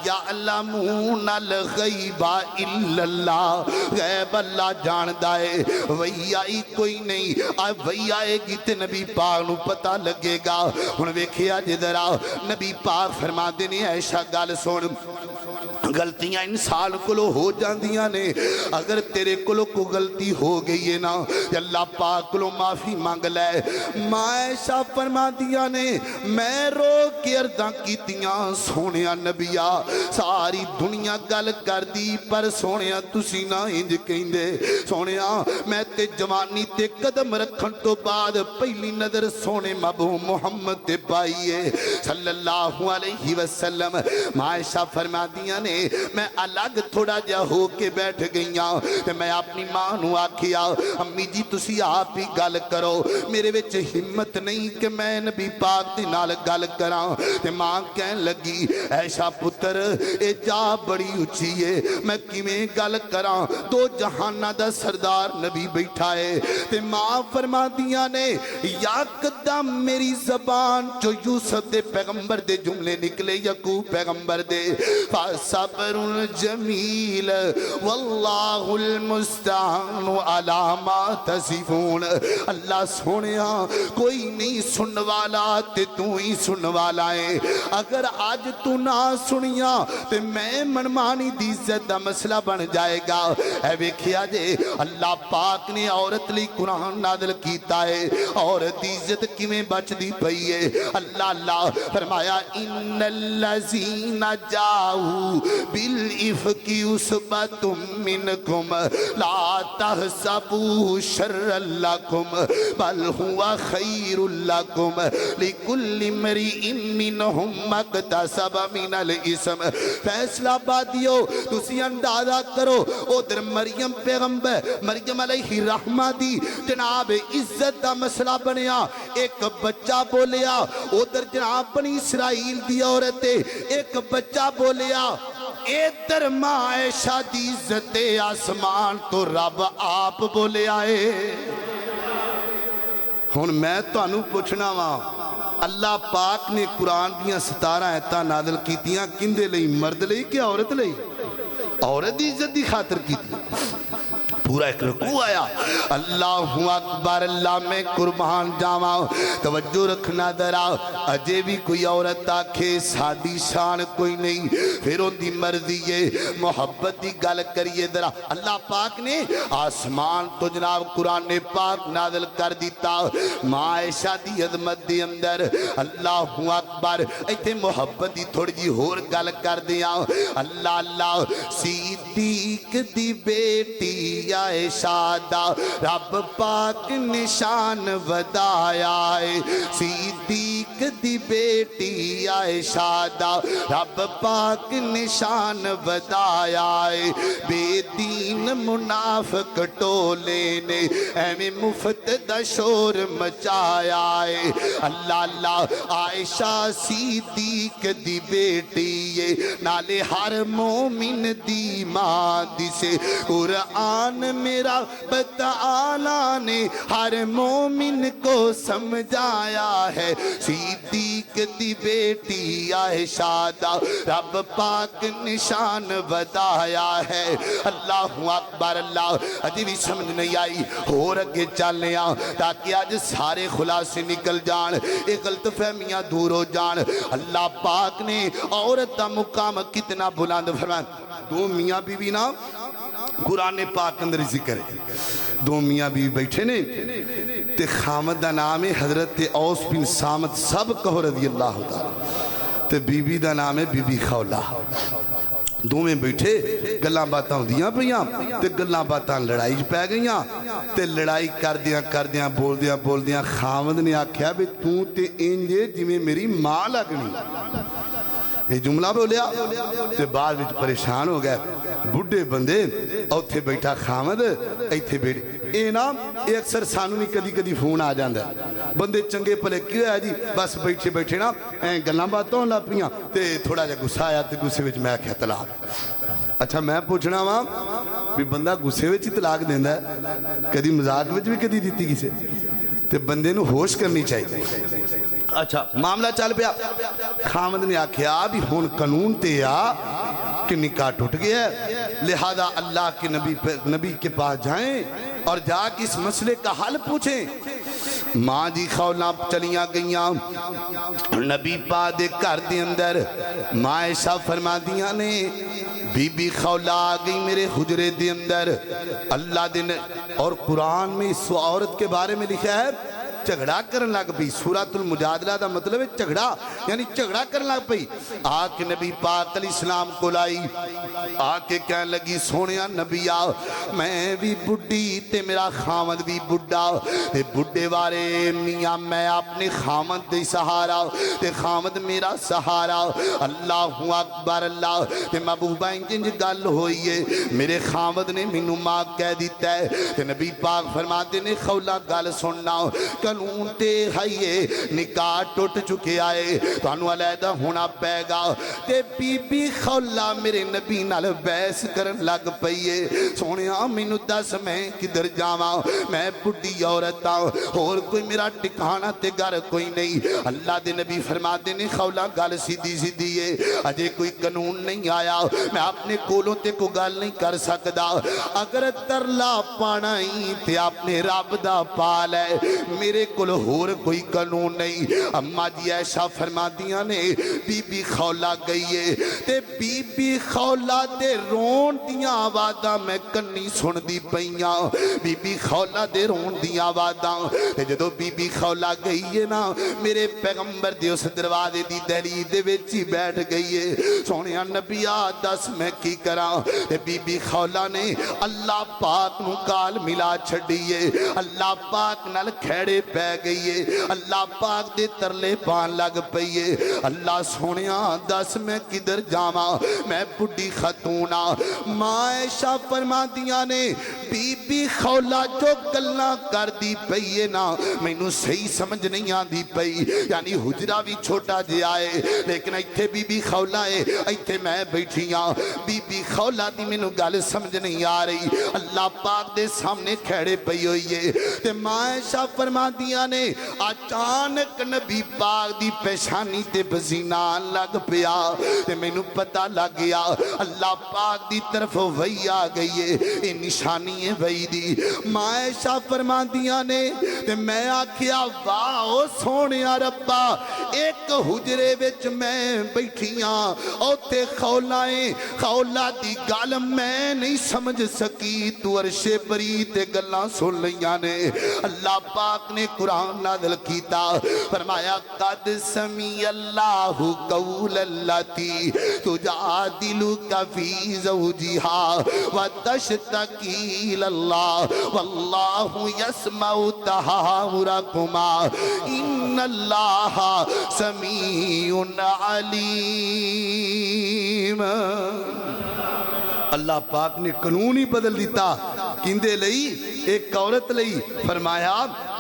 यअलमूनल गैबा इल्लल्लाह, गैब अल्लाह जानदा है। वही आई कोई नहीं, अब वही आएगी ते नबी पाक नू पता लगेगा। हुण वेखिया जे जरा नबी पाक फरमाते ने ऐसा गल सुन, गलतियां इंसान को हो जांदियां ने। अगर तेरे को कोई गलती हो गई है ना, अल्लाह पाक को माफी मांग ले। मां ऐशा फरमादियां ने मैं रो के अर्दां कीतियां, सोने नबिया सारी दुनिया गल कर दी, पर सोने तुसी ना इंज कहंदे। सोने मैं ते जवानी ते कदम रखन तो बाद पहली नजर सोने महबूब मुहम्मद ते पाई है सल्लल्लाहु अलैहि वसल्लम। मां ऐशा फरमादियां ने मैं अलग थोड़ा जा हो के बैठ गई हाँ। मैं अपनी मां नू आखिया अम्मी जी तुसी आप ही गल करो, मेरे विच हिम्मत नहीं कि मैं नबी पाक दे नाल गल करा। ते मां कहन लगी ऐशा पुत्र ए जा बड़ी उच्ची है, मैं किवें गल करा, दो जहाना दा सरदार नबी बैठा है। ते मां फरमादियां ने यकदम मेरी जबान चो यूसुफ दे पैगंबर दे जुमले निकले, यकूब पैगंबर दे सब्रुल जमील वल्लाहुल मुस्तान अला मा तसिफून। अल्लाह सोनिया कोई नहीं सुनने वाला ते तू ही सुनने वाला है। अगर आज तू ना सुनिया ते मैं मनमानी दी इज्जत दा मसला बन जाएगा। ऐ वेखिया जे अल्लाह पाक ने औरत लई कुरान नाज़िल कीता है, औरत दी इज्जत किवें बचदी पई है। अल्लाह अल्लाह फरमाया इन्नल्लज़ीना जाऊ बिल इफ़की उसबतुम मिनकुम ला तहसबू शर्रन लकुम बल हुवा खैरुल लकुम लिकुल्लि इम्रिइन मिनहुम मक्तसब मिनल इस्म। फैसला बादियो तुसी अंदाजा करो उधर मरियम पैगंबर मरियम अलैहि रहमा दी जनाब इज्जत दा मसला बनया, एक बच्चा बोलिया। उधर जनाब बनी इसराइल दी औरत एक बच्चा बोलिया। इधर मां आयशा दी इज्जत आसमान तो रब आप बोले आए। हुण मैं तुहानू पुछना वा, अल्लाह पाक ने कुरान दियां 17 आयतां नाज़िल कीतियां किंदे लई, मर्द लई कि औरत लई? औरत दी इज्जत दी खातिर कीती। पूरा एक रुकू आया, अल्लाहु अकबर, अल्लाह में कुर्बान जावा। तवज्जो रखना दरा, अजे भी कोई औरत आखे साडी शान कोई नहीं, फिर उनकी मर्जी है। मोहब्बत की गल करिए जरा, अल्लाह पाक ने आसमान तो जनाब कुरान ने पाक नाज़िल कर दिता। मां आयशा दी अज़मत दे अंदर अल्लाहु अकबर। इत्थे मोहब्बत की थोड़ी जी होर गल कर दिया। अल्लाह अल्लाह सिद्दीक दी बेटी आयशा दा रब पाक निशान वधाया है। सिद्दीक दी बेटी आयशा दा रब पाक निशान वधाया है। बेदीन मुनाफिक टोले ने एवें मुफ्त दा शोर मचाया है। अल्लाह अल्लाह आयशा सिद्दीक दी बेटी है, नाले हर मोमिन दी मां दिसे। कुरान मेरा बताला ने हर मोमिन को समझाया है। सिद्दीक दी बेटी आयशा दा रब पाक निशान बताया है। अल्लाहु अकबर। अल्लाह अभी भी समझ नहीं आई, होर अगे चलने ताकि आज सारे खुलासे निकल जान, ये गलत फहमियां दूर हो जान। अल्लाह पाक ने औरत का मुकाम कितना बुलंद फरमाया। दो मियाँ बीवी ना कुरान पाक अंदर जिक्र है, दो मियाँ बीवी बैठे ने ते खामद का नाम है हजरत औस बिन सामत, सब कहो रज़ी अल्लाह तआला, ते बीबी का नाम है बीबी खौला। दोवें बैठे गल्लां बातां होंदियां पईयां ते गल्लां बातां लड़ाई च पै गईयां ते लड़ाई करदियां करदियां बोलदियां बोलदियां खामद ने आख्या भी तू ते इंज जिवें मेरी मां लगनी। ये जुमला बोलिया ते बाद विच परेशान हो गए। बुढ़े बंदे उत्थे बैठा खामद इत्थे बैठ, ये ना ये अक्सर सानू भी कदी कदी फोन आ जाता है। बंदे चंगे भले की होया जी, बस बैठे बैठे ना गल्लां बातां होन लग पईयां ते थोड़ा जिहा गुस्सा आया ते गुस्से विच मैं आख्या तलाक। अच्छा मैं पूछना वा भी बंदा गुस्से विच ही तलाक देंदा है, कदी मजाक विच भी कदी दित्ती किसे? ते बंदे नूं होश करनी चाहिए। अच्छा मामला चल पिया, खामद ने आख्या भी हुण कानून ते आ कि निकाह टूट गया, लिहाजा अल्लाह के नबी के पास जाएं और जाके इस मसले का हल पूछें। मां जी खौला चलियां गईयां नबी पाक दे घर दे अंदर। मां ऐसा फरमादियां ने बीबी खौला आ गई मेरे हुजरे दे अंदर। अल्लाह दिन और कुरान में इस औरत के बारे में लिखा है झगड़ा करन लग पई। सूरतुल मुजादला का मतलब है झगड़ा, यानी झगड़ा करन लग पई। आके नबी पाक अलैहिस्सलाम को लाई, आके कहने लगी सोनिया नबिया मैं भी बुढ़ी ते मेरा खामद भी बुढ़ा ते बुढ़े वाले मियाँ मैं अपने खामद दे सहारा ते खामद मेरा सहारा। अल्लाहु अकबर। अल्लाह ते महबूबा इंज गल होई है, मेरे खामद ने मैनू मां कह दिता है ते नबी पाक फरमाते ने खौला गल सुनना, कानून ते है निकाह टुट चुके आए, तुहानू अलहदा होना पैगा। ते बीबी खौला मेरे नबी नाल बहस करन लग पई है, सोनिया मैनू दस मैं किधर जावां, मैं बुढ़ी औरत हाँ, होर कोई मेरा टिकाना ते घर कोई नहीं। अल्लाह दे नबी फरमाते ने खौला गल सीधी सीधी है, अजे कोई कानून नहीं आया, मैं अपने कोलों ते कोई गल नहीं कर सकदा। अगर तरला पाना ही ते अपने रब दा पाल है, मेरे मेरे कोल होर कोई कानून नहीं। अम्मा जी ऐशा फरमादियां ने बीबी खौला गई है ते बीबी खौला दे रोन दियां आवाज़ां मैं कन्नी सुनदी पईयां, बीबी खौला दे रोन दियां आवाज़ां। ते जदों बीबी खौला गई है ना मेरे पैगंबर दे उस दरवाजे दी दहलीज दे विच ही बैठ गई है। सोहणिया नबिया दस मैं की करा। ते बीबी खौला ने अल्लाह पाक नूं काल मिला छड्डी है, अल्लाह पाक नाल खैड़े पै गई है, अल्लाह पाक दे तरले पान लग पई है। अल्लाह सोहणिया दस मैं किधर जावां, मैं बुढ़ी खतून आ। मां ऐशा फरमादियां ने बीबी खौला जो गल्लां करदी पई है ना मैनू सही समझ नहीं आती पई। यानी हुजरा भी छोटा जिहा है लेकिन इत्थे बीबी खौला है, इत्थे मैं बैठी हाँ। बीबी खौला दी मैनू गल समझ नहीं आ रही। अल्लाह पाक दे सामने खैड़े पई हुई है ते मां ऐशा फरमादियां ने अचानक नबी पाक दी पेशानी ते पसीना लग पिया ते मैनू पता लग गया अल्लाह पाक दी तरफ वही आ गई है, ये निशानी है वही दी। मां ऐशा फरमादियां ने ते मैं आखिया वाह ओ सोहणिया रब्बा, एक हुजरे विच मैं बैठी हाँ उत्थे खौला है, खौला दी गल मैं नहीं समझ सकी, तू अरशे बरी ते गल्लां सुन लईयां ने। अल्लाह पाक ने कुरान नाज़िल कीता फरमाया कद समी अल्लाहु कौल अल्लती तुजादिलुका फी ज़ौजिहा व तश्तकी इलल्लाह वल्लाहु यस्मउ तहावुरकुमा इन्नल्लाह समीउन अलीम। अल्लाह पाक ने कानून ही बदल दिता किंदे लई, एक औरत लई। फरमाया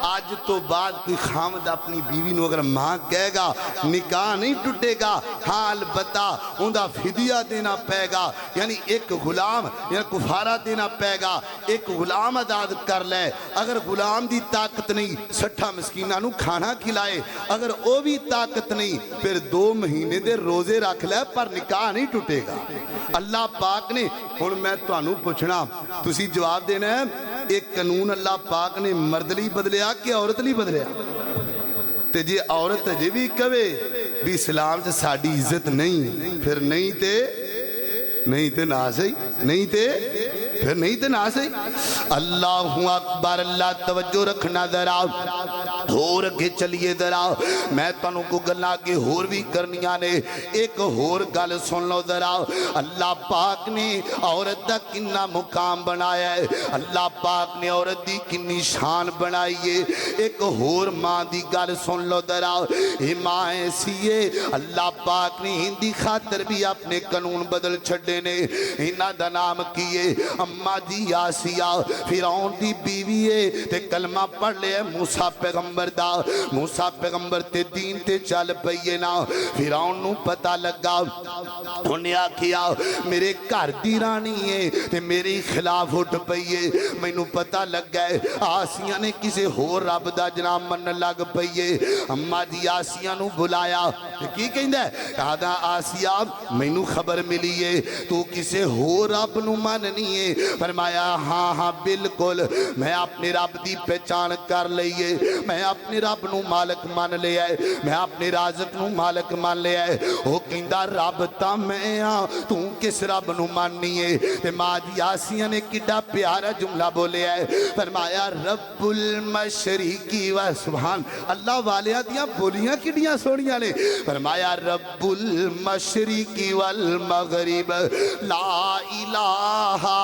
आज तो बाद कोई खामद अपनी बीवी नूं अगर मां कहेगा निकाह नहीं टुटेगा, हाँ अलबत्ता उनका फिदिया देना पेगा, यानी एक गुलाम या कुफारा देना पेगा, एक गुलाम आजाद कर ले। अगर गुलाम की ताकत नहीं 60 मस्कीना नूं खाना खिलाए, अगर वो भी ताकत नहीं फिर 2 महीने दे रोजे रख ले पर निकाह नहीं टुटेगा। अल्लाह पाक ने हुण मैं तुहानूं पुछना तुसीं जवाब देना है, एक कानून अल्लाह पाक ने मर्द लई बदलिया कि औरत लई बदलिया? ते जे औरत अजे भी कवे भी इस्लाम च साडी इज्जत नहीं, फिर नहीं ते ना सही, नहीं ते फिर नहीं ते ना सही। अल्लाहु अकबर। अल्लाह तवज्जो रखना जरा, होर अगे चलिए जरा, मैं तुहानू को गल्लां अगे होर भी करनियां ने। एक होर गल सुन लो जरा, अल्लाह पाक ने औरत दा किन्ना मुकाम बनाया है, अल्लाह पाक ने औरत दी किन्नी शान बनाई है। एक होर मां दी गल सुन लो जरा, ये मां ऐसी है अल्लाह पाक ने हिंदी खातर भी अपने कानून बदल छड़े ने। इन्हां दा नाम की है अम्मा जी आसिया, फिरौन दी बीवी है ते कलमा पढ़ लिया मूसा पैगंबर दा। मूसा पैगंबर ते दीन ते चल पई है ना, फिरौन नूं पता लगा, उन्हें आखिया मेरे घर दी रानी है ते मेरे खिलाफ उठ पई है। मैनू पता लगा है आसिया ने किसी होर रब दा जनाब मनन लग पई है। अम्मा जी आसिया नूं बुलाया ते की कहंदा है, कहदा आसिया मैनू खबर मिली है तू किसी होर रब नूं मननी है। फरमाया हाँ हाँ बिल्कुल, मैं अपने रब की पहचान कर ली है, मैं अपने रब नूं मालक मान लिया है, मैं अपने राज़क नूं मालक मान लिया है। वो कहंदा रब तां मैं हाँ, तू किस रब नूं माननी है? ते मां जी आसिया ने किड्डा प्यारा जुमला बोलिया है, फरमाया रब्बुल मशरिकी व सुभान अल्लाह वालिया दियां बोलियां किड्डियां सोहणियां ने। फरमाया रब्बुल मशरिकी वल मगरिब ला इलाहा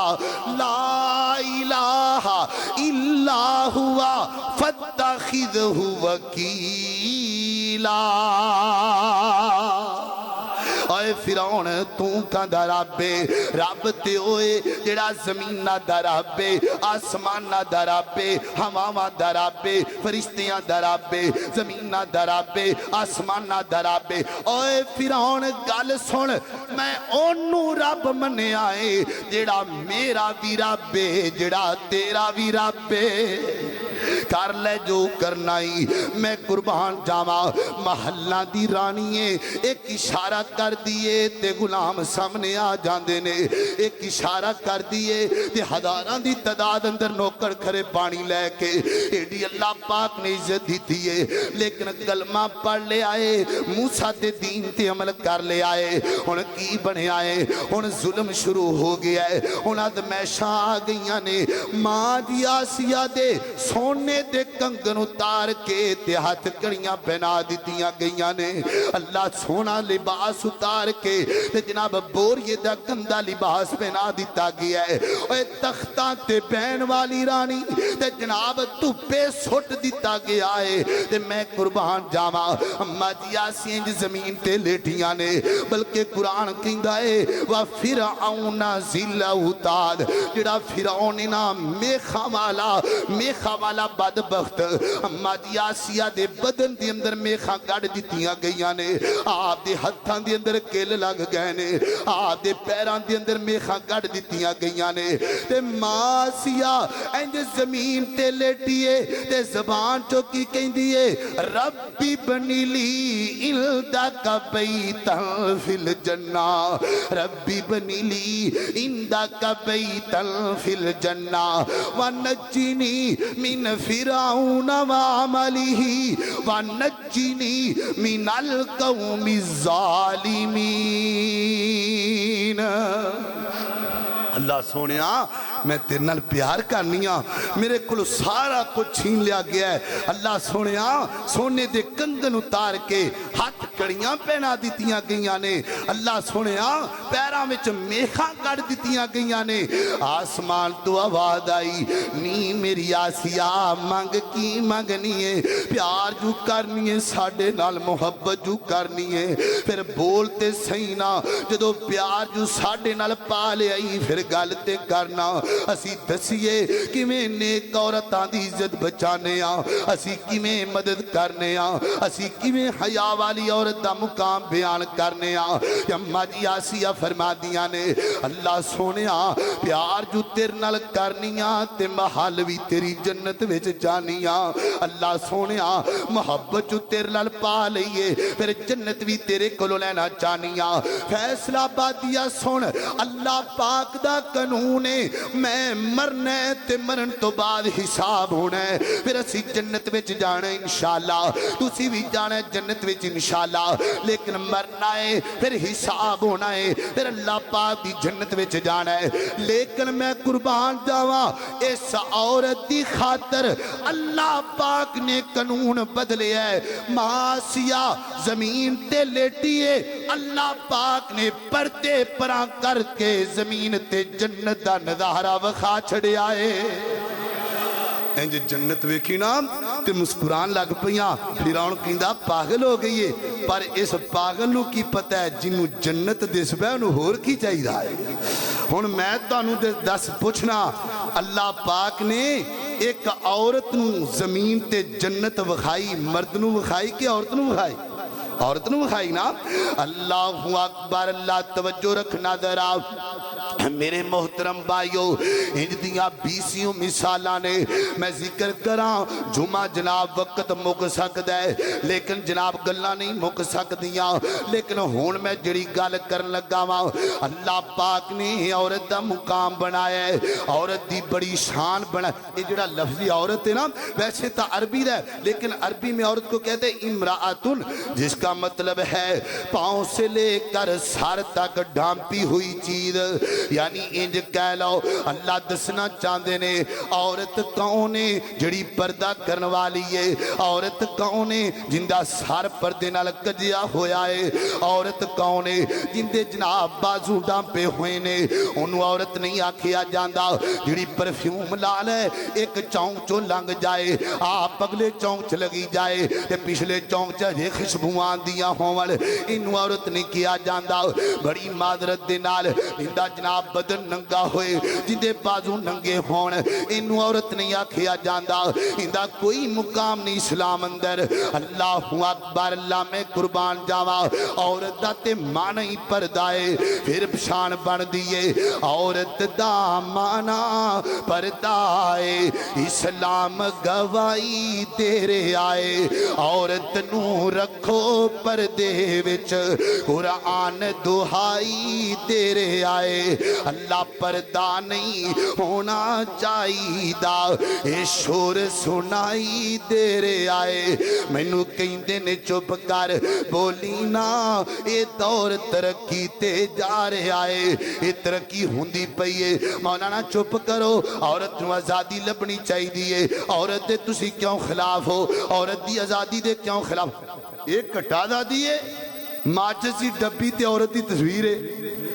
इल्ला हुआ फत्तखिज़हु वकीला। ओए फिरौन तू कहंदा रब्बे, रब ते ओए जेड़ा ज़मीनां दा रब्बे, आसमानां दा रब्बे, हवावां दा रब्बे, फरिश्तियां दा रब्बे, ज़मीनां दा रब्बे, आसमानां दा रब्बे। ओए फिरौन गल सुन, मैं ओनू रब मन्निया है जेड़ा मेरा भी रब है, जेड़ा तेरा भी रब है। कर ले जो करना ही, मैं कुर्बान जावा महल्ला दी रानी है। एक इशारा कर दिए ते गुलाम सामने आ जाते ने, एक इशारा कर दिए ते हज़ारां दी तादाद अंदर नौकर खरे पानी लैके एडी अल्लाह पाक ने इज्जत दी है। लेकिन कलमा पढ़ ले आए, मूसा ते दीन ते अमल कर ले आए, हुण की बनया है, हुण जुल्म शुरू हो गया है, हुण अदमैशां आ गईयां ने। मां दी आसिया दे सोने दे कंगन उतार के ते हथ कड़ियां पहना दित्तियां गईयां ने। अल्लाह सोना लिबास उतार के ते जनाब बोरिए दा गंदा लिबास पहना दिता गया है। ओए तख्तां ते बैन वाली रानी ते जनाब धुप्पे सुट दिता गया है। ते मैं कुर्बान जावा अम्मा जी आसियां जमीन ते लेटियां ने, बल्कि कुरान कहंदा है वा फिरऔन ज़िल औताद, जेड़ा फिरौन ना मेखा वाला बदबख्त अम्मा जी आसिया दे बदन दे अंदर मेखा कढ़ दित्तियां गईयां ने। आप दे हत्थां दे अंदर किल लग गए ने, आप दे पैरां दे अंदर मेखा कढ़ दित्तियां गईयां ने। ते मां आसिया इंज जमीन ते लेटिए ते ज़बान चो की कहंदी है, रब्बी बनीली इंदा बैतन फिल जन्ना, रब्बी बनीली इंदा बैतन फिल जन्ना वनज्जिनी मिन फिरऔन व अमलिही वनज्जिनी मिनल कौमिज़ ज़ालिमीन। अल्लाह सोनिया मैं तेरे नाल प्यार करनी हाँ, मेरे को सारा कुछ छीन लिया गया है। अल्लाह सोनिया सोने दे कंगन उतार के हाथ कड़ियां पहना दित्तियां गईयां ने। अल्लाह सोनिया पैरां विच मेखां कढ़ दित्तियां गईयां ने। आसमान तो आवाज आई, नी मेरी आसिया मंग की मंगनी है, प्यार जू करनी है साडे नाल, मुहब्बत जू करनी है, फिर बोलते सही ना। जदों प्यार जू साडे नाल पा लियाई फिर गल ते करना। असी दसीए किवें नेक औरतां दी इज्जत बचाने आ, असी किवें मदद करने आ, असी किवें हया वाली औरत दा मुकाम बयान करने आ। अम्मा जी आसिया फरमादियां ने, अल्लाह सोनिया प्यार जो तेरे नाल करनिया ते महल भी तेरी जन्नत विच जानिया। अल्लाह सोनिया मुहब्बत जो तेरे नाल पा लईए फिर जन्नत भी तेरे कोलों लेना चाहनिया। फैसला बादिया सुन, अल्लाह पाक दा कानून है, मैं मरना है ते मरन तो बाद हिसाब होना है, फिर असी जन्नत विच जाना इंशाअल्लाह, तुसी भी जाना है जन्नत विच इंशाअल्लाह। लेकिन मरना है फिर हिसाब होना है, फिर अल्लाह पाक दी जन्नत विच जाना है। लेकिन मैं कुर्बान जावा इस औरत दी खातर अल्लाह पाक ने कानून बदले है। मासिया जमीन ते लेटी है, अल्लाह पाक ने पर्दे परा करके जमीन ते जन्नत दा नजारा वखा छड़िया है। इंज जन्नत वेखी ना ते मुस्कुरान लग पईयां। फिरौन कहंदा पागल हो गई है, पर इस पागल नूं की पता है जिन्नू जन्नत दिस पै उन्हूं होर की चाहिदा है। हुण मैं तुहानूं दस पुछना, अल्लाह पाक ने एक औरत नूं जमीन ते जन्नत विखाई, मर्द नूं विखाई कि औरत नूं विखाई? औरत नूं विखाई ना। अल्लाहु अकबर, अल्लाह तवज्जो रखना जरा मेरे मोहतरम भाइयों। इंज दियां 20 मिसालां ने, मैं जिक्र करा जुमा जनाब वक्त मुक सकदा है, लेकिन जनाब गल्लां नहीं मुक सकदियां। लेकिन हुण मैं जिहड़ी गल करन लगा वां, अल्लाह पाक ने औरत दा मुकाम बनाया है, औरत दी बड़ी शान बना। ये जिहड़ा लफ्ज़ी औरत है ना, वैसे तो अरबी दा है, लेकिन अरबी में औरत को कहते हैं इमराअतुन, जिसका मतलब है पांव से लेकर सर तक ढांपी हुई चीज, यानी इंज कह लो अल्लाह दसना चाहते ने औरत कौन है जिहड़ी पर्दा करने वाली है, औरत कौन है जिंदा सर पर्दे नाल कजिया होया है, औरत कौन है जिंदे जनाब बाजू डांपे हुए ने, उन्होंने औरत नहीं आखिया जाता। जिहड़ी परफ्यूम ला ले एक चौंक चो लंघ जाए, आप अगले चौंक च लगी जाए ते पिछले चौंक च अजे खुशबुआं दियां होवन, इनू औरत नहीं किया जाता। बड़ी मादरत दे नाल इंदा जनाब बदन नंगा होए, जिंदे बाजू नंगे होण, इनू औरत नहीं आखिया जांदा। इंदा कोई मुकाम नहीं इस्लाम अंदर। अल्लाहु अकबर, अल्लाह मैं कुर्बान जावा। औरत दा ते माना ही पर्दा है, फिर पछाण बनदी है औरत दा माना पर्दा है। इस्लाम गवाही तेरे आए, औरत नू रखो पर्दे विच, कुरान दुहाई तेरे आए। अल्लाह पर्दा नहीं होना चाहिदा, ये शोर सुनाई तेरे आए। मैनू कहंदे ने चुप कर बोली ना, ये दौर तरक्की ते जा रहा है, ये तरक्की होंदी पई है। मौलाना चुप करो, औरत नू आज़ादी लभनी चाहिए। औरत दे तुसी क्यों खिलाफ हो? औरत दी आज़ादी दे क्यों खिलाफ? ये घटा दादी है, माचिस की डब्बी ते औरत की तस्वीर है,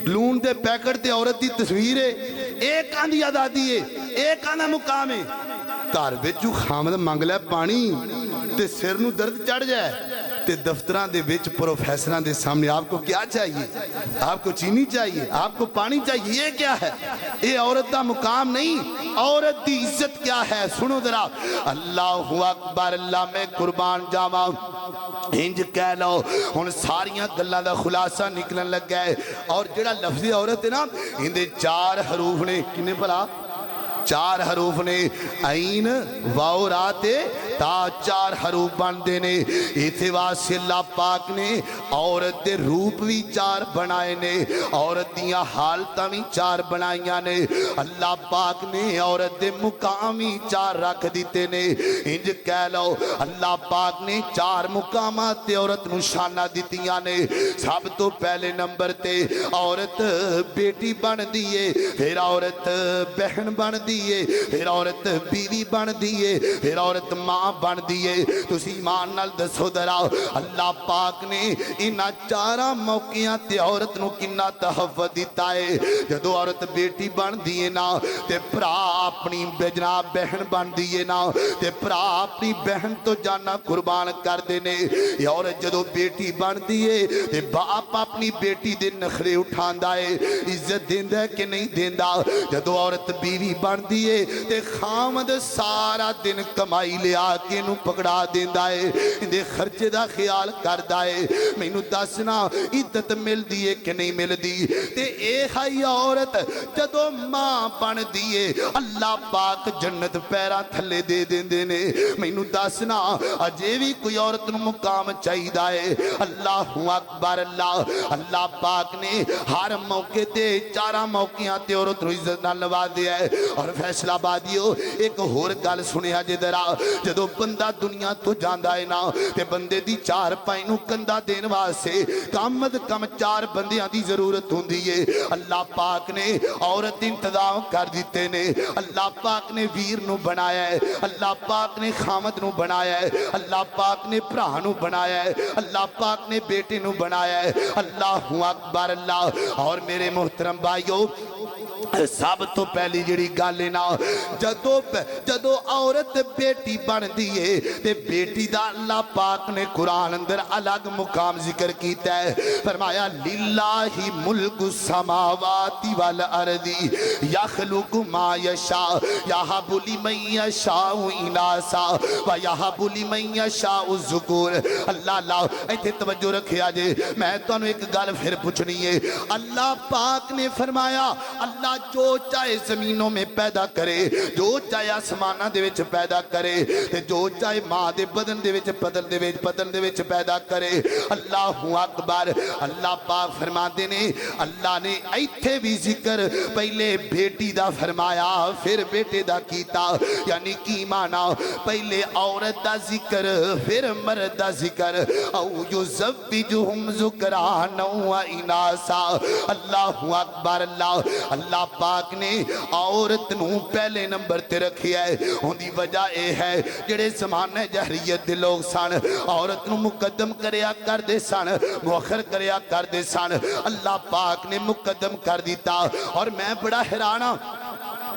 लून के पैकेट ते औरत की तस्वीर है। एक आंधी आज़ादी है, एक आंधा मुकाम है। घर विचू खामद मंग लै पानी ते सिर नू दर्द चढ़ जाए, ते दफ्तरां दे विच प्रोफेसरां दे सामने आपको क्या चाहिए? आपको चीनी चाहिए, आपको पानी चाहिए, ये क्या है? ये औरत का मुकाम नहीं, औरत की इज्जत क्या है? सुनो जरा, अल्लाहु अकबर, अल्लाह मैं कुर्बान जावा। इंज कह लो हुण सारियां गल्लां दा खुलासा निकलन लगा है। और जिहड़ा लफ्ज़ औरत है ना, इहदे 4 हरूफ ने। किन्ने भला? 4 हरूफ ने, ऐन वाओ रा ते ता 4 हरूफ बनते ने। इत्थे वास्ते अल्लाह पाक ने औरत दे रूप भी 4 बनाए ने, औरत दियां हालतां भी 4 बनाइयां ने। अल्लाह पाक ने औरत दे मुकाम भी 4 रख दिते ने। इंज कह लो अल्लाह पाक ने 4 मुकामात ते औरत नूं शाना दित्तियां ने। सब तो पहले नंबर ते औरत बेटी बनदी है, फिर औरत बहन बनदी है, फिर औरत बीवी बनदी है, फिर औरत मां बनदी है। तुसी ईमान नाल दसो दरा, अल्लाह पाक ने इन्हां 4 मौकियां ते औरत नूं किन्ना तहफ़्फ़ुज़ दिता है। जदों औरत बेटी बनदी है ना, ते भरा अपनी जनाब बहन बनदी है ना, ते भरा अपनी बहन तो जाना कुर्बान करदे ने। औरत जदों बेटी बनदी है ते बाप अपनी बेटी दे नखरे उठांदा है, इज्जत देंदा है कि नहीं देंदा। जदों औरत बीवी बनदी है ते खामद सारा दिन कमाई लिया के नू पकड़ा देंदा है, इहदे खर्चे दा ख्याल करदा है। मैनू दसना इज्जत मिलदी है कि नहीं मिलदी? ते ए हाई औरत जदों मां बनदी है, अल्लाह पाक जन्नत पैरां थल्ले दे देंदे ने। मैनू दसना अजे भी कोई औरत नू मुकाम चाहिदा है? अल्लाहु अकबर, अल्लाह पाक ने हर मौके ते 4 मौकियां ते औरत नू इज्जत नाल नवाजिया है। और फैसलाबादियो एक होर गल सुनिया जे जरा, जदों बंदा दुनिया तो जांदा है ना, ते बंदे दी 4 पाई नू कंधा देने वास्ते कम अज कम 4 बंदियां दी जरूरत होंदी है। अल्लाह पाक ने औरत इंतजाम कर दिते ने। अल्लाह पाक ने वीर नू बनाया है, अल्लाह पाक ने खामद नू बनाया है, अल्लाह पाक ने भरा नू बनाया है, अल्लाह पाक ने बेटे नू बनाया है। अल्लाहु अकबर, अल्लाह। और मेरे मोहतरम भाइयों, सब तो पहली जिहड़ी गल है ना, जदों औरत बेटी बनदी है ते बेटी दा अल्लाह पाक ने कुरान अंदर अलग मुकाम जिक्र कीता है। फरमाया लिल्लाहि मुल्कु समावाति वल अर्दी यखलुकु मा यशा यहबु लिमन यशाउ इनासा व यहबु लिमन यशाउ ज़ुकुर। अल्लाह अल्लाह इत्थे तवज्जो रखिया जे, मैं तुहानू एक गल फिर पुछनी है। अल्लाह पाक ने फरमाया अल्लाह जो चाहे जमीनों में पैदा करे, जो चाहे आसमाना दे विच पैदा करे, ते जो चाहे मां दे बदन दे विच बदन दे विच पैदा करे। अल्लाहु अकबर। अल्लाह पाक फरमाते ने, अल्लाह ने इत्थे भी जिक्र पहले बेटी दा फरमाया, फिर बेटे दा कीता। यानी की माना, पहले औरत दा जिक्र, फिर मर्द दा जिक्र। औ युज़व्विजुहुम ज़ुकरान व इनासा। अल्लाहु अकबर। अल्लाह पाक ने औरत नू पहले नंबर ते रखिया है। उनकी वजह यह है, जेड़े ज़माने जहरीयत दे लोग सन, औरत नू मुकदम करया करदे सन, मुअखर करया करदे सन। अल्लाह पाक ने मुकदम कर दिता। और मैं बड़ा हैरान हाँ,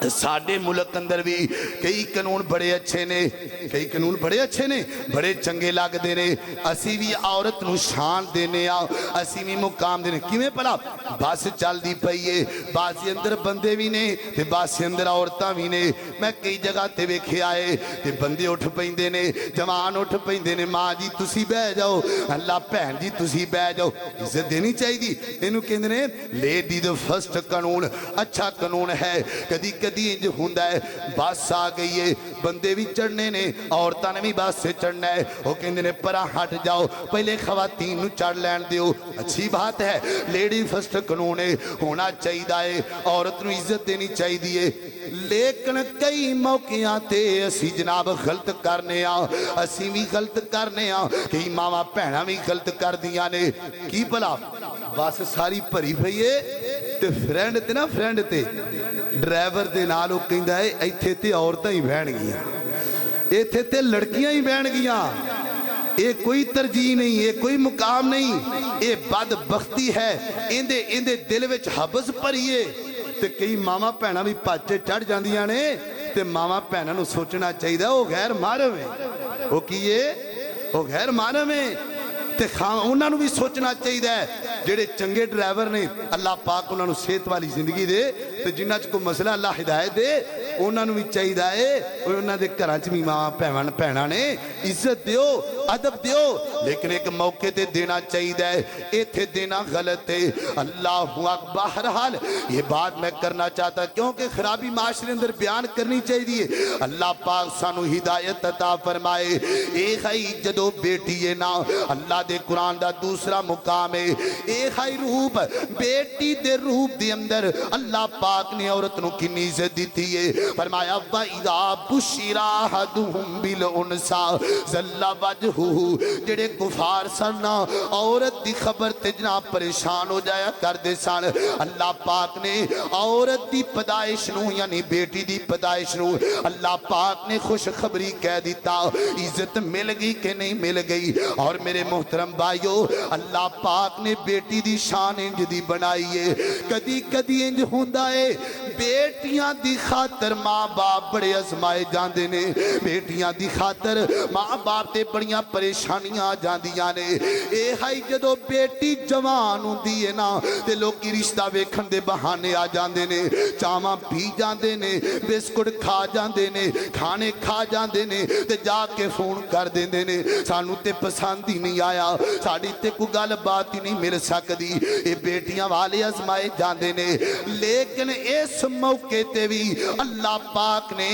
साडे मुल्क अंदर भी कई कानून बड़े अच्छे ने, कई कानून बड़े अच्छे ने, बड़े चंगे लगते ने। असी भी औरत नूं शान देने आ, असी भी मुकाम देने। किवें भला बस चलती पई है, बस के अंदर बंदे भी ने ते बस के अंदर औरतां भी ने। मैं कई जगह ते वेखिया है ते बंदे उठ पैंदे ने, जवान उठ पैंदे ने, माँ जी तुसी बह जाओ, अल्लाह भैन जी तुसी बह जाओ। इज्जत देनी चाहिए। इनू कहंदे ने लेडी द फर्स्ट कानून, अच्छा कानून है। कदी कदी इंज हुंदा है बस आ गई है, बंदे भी चढ़ने ने, औरतां ने भी बस से चढ़ना है। वो कहंदे ने परा हट जाओ, पहले खवातीन नूं चढ़ लैण दिओ। अच्छी बात है, लेडी फर्स्ट कानून है, होना चाहिए है, औरत नूं इज्जत देनी चाहिए है। लेकिन कई मौकियां ते असी जनाब गलत करने आ, असी भी गलत करने आ, कई मावां भैणां भी गलत करदियां ने। की भला बस सारी भरी पई है ते फ्रेंड ते ना फ्रेंड ते ड्राइवर दे नाल वो कहंदा है इत्थे ते औरतां ही बहणगियां, इत्थे ते लड़कियां ही बहणगियां। ये कोई तरजीह नहीं, ये कोई मुकाम नहीं, ये बदबख्ती है। इंदे इंदे दिल विच हबस भरीए ते कई मावां भैणां भी पाचे चढ़ जांदियां ने ते मावां भैणां नूं सोचना चाहिए वो गैर महरम है, वो की है, वो गैर महरम है। ते उन्हां नूं भी सोचना चाहिए जेड़े चंगे ड्राइवर ने, अल्लाह पाक उन्हां नूं सेहत वाली जिंदगी दे ते जिन्हां च कोई मसला अल्लाह हिदायत दे। उन्हां नूं भी चाहिए है उन्हां दे घरां च भी मावां भैणां ने इज्जत दिओ, अदब दिओ, लेकिन एक मौके ते देना चाहिए, इत्थे देना गलत है। अल्लाह अकबर। बहरहाल ये बात मैं करना चाहता क्योंकि खराबी माशरे अंदर बयान करनी चाहिए। अल्लाह पाक सानू हिदायत अता फरमाए। एक है जदों बेटी है ना, अल्लाह दे कुरान दा दूसरा मुकाम है, एक है रूप, बेटी दे रूप दे अंदर अल्लाह पाक ने औरत नूं कितनी इज्जत दी है। फरमाया व इज़ा बुशिरा अहदुहुम बिल उनसा ज़ल्ला वजहु। जेड़े कुफार सन औरत की खबर ते जनाब परेशान हो जाया करदे सन। अल्लाह पाक ने औरत की पैदाइश नूं यानी बेटी की पैदाइश नूं अल्लाह पाक ने खुशखबरी कह दिता। इज्जत मिल गई कि नहीं मिल गई। और मेरे मोहतरम भाइयों, अल्लाह पाक ने बेटी की शान इंज दी बनाई है। कदी कदी इंज हुंदा है बेटियां दी खातर माँ बाप बड़े अजमाए जाते ने, बेटियां दी खातर माँ बाप ते बड़ियां परेशानियां आ जांदियां ने। ये है जदों बेटी जवान हुंदी है ना ते लोकी रिश्ता वेखण दे बहाने आ जाते ने, चावां पी जाते ने, बिस्कुट खा जाते ने, खाने खा जाते ने ते जाके फोन कर देंदे ने सानू ते पसंद ही नहीं आया, साड़ी ते कोई गल बात ही नहीं मिल सकती। ये बेटियां वाले अजमाए जाते ने। लेकिन इस मौके ते भी अल्लाह पाक ने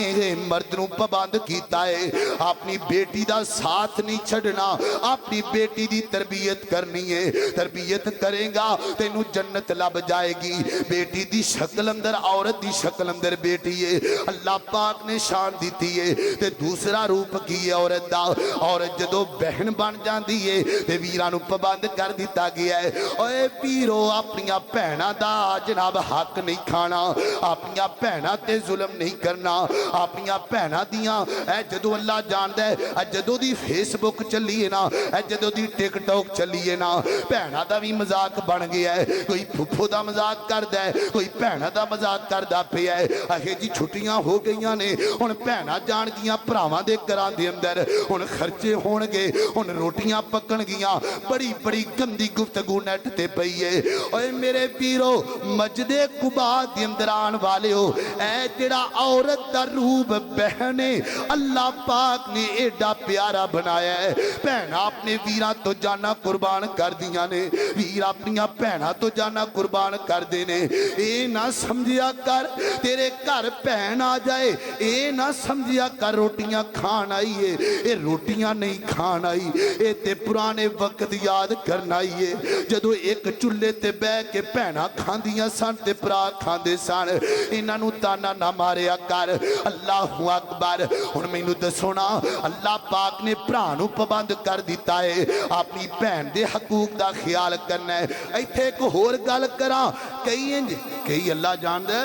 मर्द नूं पाबंद कीता है, अपनी बेटी दा साथ नहीं छड़ना, अपनी बेटी दी तरबियत करनी है। तरबियत करेगा तेनू जन्नत लभ जाएगी। बेटी दी शक्ल अंदर औरत दी शक्ल अंदर बेटी है, अल्लाह पाक ने शान दी है। ते दूसरा रूप की है औरत दा। औरत जदों बहन बन जाती है ते वीरां नूं पाबंद कर दिता गया है। ओए वीरो अपनियां भैणां दा जनाब हक नहीं खाना, अपनियां भैणां ते जुल्म नहीं करना, अपनियां भैणां दियां जदों अल्लाह जानदा है जदों दी फेसबुक चली है ना, जदों दी टिकटॉक चली है ना, भैणां दा भी मजाक बन गया है। कोई फुफ्फो दा मजाक करदा है, कोई भैणां दा मजाक करदा पिया है। आखे जी छुट्टियां हो गईयां ने, हुण भैणां जाणगियां भरावां दे घरां दे अंदर, हुण खर्चे होणगे, हुण रोटियां पकणगियां। बड़ी बड़ी गंदी गुफ्तगू नैट ते पई है। ओए मेरे पीरो मस्जिदे कुबा दे अंदर आण वालिओ, ऐ जेड़ा औरत दा रूप बहन है अल्लाह पाक ने एडा प्यारा बनाया है। भैणां अपने वीरां तो जाना कुर्बान कर दियां ने, वीर अपनियां भैणां तो जाना कुर्बान करदे ने। ये ना समझिया कर तेरे घर भैन आ जाए, ये ना समझिया कर रोटियां खान आई है, ये रोटियां नहीं खान आई, ये ते पुराने वक्त याद करना आई है जदों एक चुल्हे ते बह के भैणां खांदियां सन ते भरा खांदे सन। इन्हां नूं ताना ना मारिया कर। अल्लाहु अकबर। हुण मैनूं दसो ना, अल्लाह पाक ने भरा नूं पाबंद कर दिता है, अपनी भैन दे हकूक दा ख्याल करना है। इत्थे एक होर गल करां, कई अल्लाह जानदा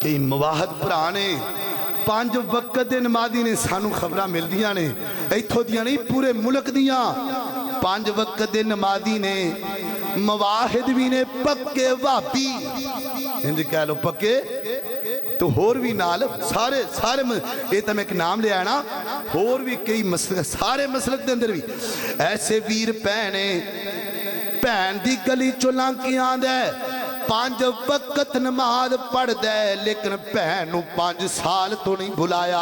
कई मुवाहद भरा ने, 5 वक्त दे नमाजी ने, सानू खबरां मिलदियां ने इत्थों दियां नहीं पूरे मुल्क दियां। 5 वक्त दे नमाजी ने, मुवाहिद भी ने, पक्के वाबी इंज कह लो पक्के तो होर भी नाल सारे सारे ये तो मैं एक नाम लिया ना, होर भी कई मसलक, सारे मसलक के अंदर भी ऐसे वीर भैने भैन दी गली चो लंघ के आंदा 5 वक्त नमाज पढ़दा लेकिन भैन 5 साल तो नहीं बुलाया।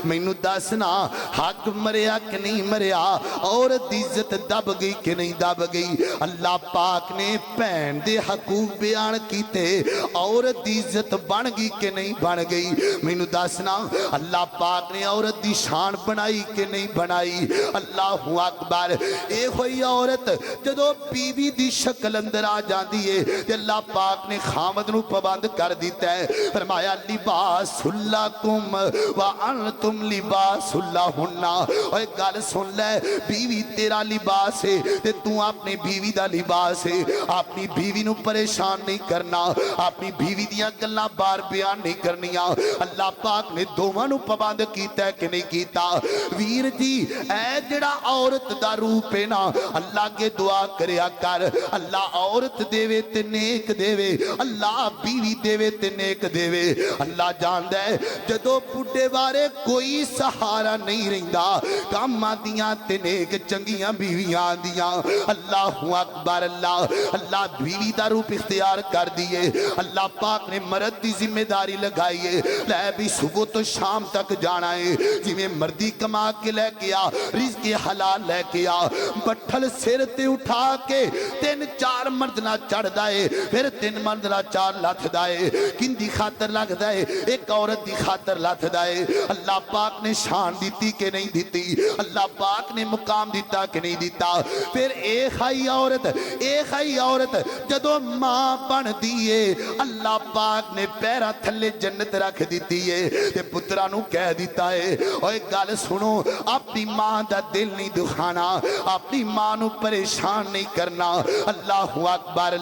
मैनू दसना हक मरिया कि नहीं मरिया, औरत दी इज्जत दब गई कि नहीं दब गई। अल्लाह पाक ने भैन दे हकूक बयान कीते, औरत दी इज्जत बन गई कि नहीं बन गई। मैनू दसना अल्लाह पाक ने औरत दी शान बनाई कि नहीं बनाई। अल्लाहू अकबर। ये होई औरत जदों बीवी दी शक्ल अंदर आ जाती है ते अल्लाह पाक ने खामद नू पाबंद कर दिता है। फरमाया लिबासुल्लकुम व अंतुम लिबासुल्लहुन्ना। ओए गल सुन ले, बीवी तेरा लिबास है ते तू अपनी बीवी दा लिबास है। अपनी बीवी नू परेशान नहीं करना, अपनी बीवी दियां गल्लां बार बयान नहीं करनियां। अल्लाह पाक ने दोवां नू पाबंद कीता है कि नहीं कीता। वीर जी ऐ जेड़ा औरत दा रूप है ना, अल्लाह के दुआ करया कर, अल्लाह औरत देवे ते नेक देवे, अल्लाह बीवी देवे ते नेक देवे। अल्लाह जानदा है जदों बुढ़े बारे कोई सहारा नहीं रहिंदा, काम आदियां ते नेक चंगियां बीवियां आदियां। अल्लाहू अकबर। अल्लाह बीवी दा रूप इख्तियार कर दिए। अल्लाह पाक ने मर्द की जिम्मेदारी लगाई है, लै भी सुबह तो शाम तक जाना है, जिवें मर्दी कमा के लेके आ, रिज़्क़ हलाल लेके आ। बट्ठल सिर ते उठा के 3-4 मंजिला चढ़दा है, फिर 3 मंजिला 4 लथदा है। किंदी खातर लगदा है? एक औरत दी खातर लथदा है। अल्लाह पाक ने शान दी कि नहीं दी? अल्लाह पाक ने मुकाम दिता कि नहीं दिता? फिर एक खाई औरत जदों मां बनदी है, अल्लाह पाक ने पैरां थल्ले जन्नत रख दी है ते पुत्रा नू कह दिता है, ओए गल सुनो, अपनी मां दा दिल नहीं दुखाना, अपनी मां नू परेशान नहीं करना। अल्लाहू अकबर।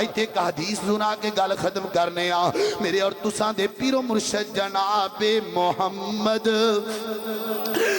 इत्थे एक हदीस सुना के गल खत्म करने आ। मेरे और तुसां दे पीरो मुर्शद जनाबे मोहम्मद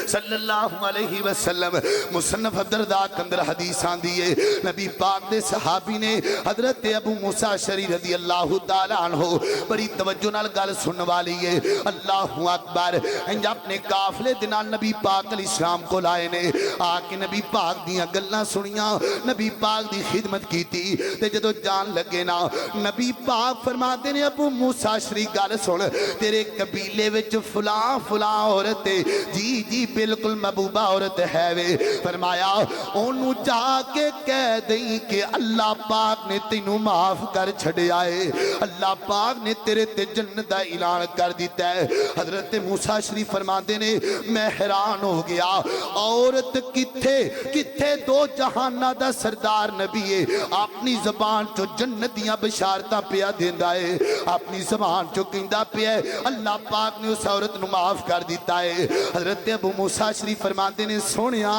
सल्लल्लाहु अलैहि वसल्लम मुसन्नफ अब्दुर्रज़्ज़ाक़ के अंदर हदीस आंदी है। नबी पाक दे सहाबी ने हजरत अबू मूसा अशअरी रज़ी अल्लाह तआला अन्हु, बड़ी तवज्जो नाल गल सुनने वाली है। अल्लाहू अकबर। इंज अपने काफले दे नाल नबी पाक अलैहिस्सलाम को लाए ने, आके नबी पाक दियां गल्लां सुनियां, नबी पाक दी खिदमत कीती ते जदों जान लगे ना, नबी पाक फरमाते ने अबू मूसा अशअरी गल सुन, तेरे कबीले विच फलां फलां औरत है। जी जी बिल्कुल महबूबा औरत है वे। फरमाया ओनू जाके कह दई कि अल्लाह पाक ने तेनू माफ कर छड़िया है, अल्लाह पाक ने तेरे ते जन्नत दा ऐलान कर दिता है। हजरत मूसा शरीफ फरमाते ने, मैं हैरान हो गया, औरत किथे किथे दो जहाना दा सरदार नबी है, अपनी जबान चो जन्नत दियां बशारतां पिया देंदा है, अपनी जबान चो कहंदा पिया अल्लाह पाक ने उस औरत नू माफ कर दिता है। हजरत अबू मूसा शरीफ फरमाते ने, सोनिया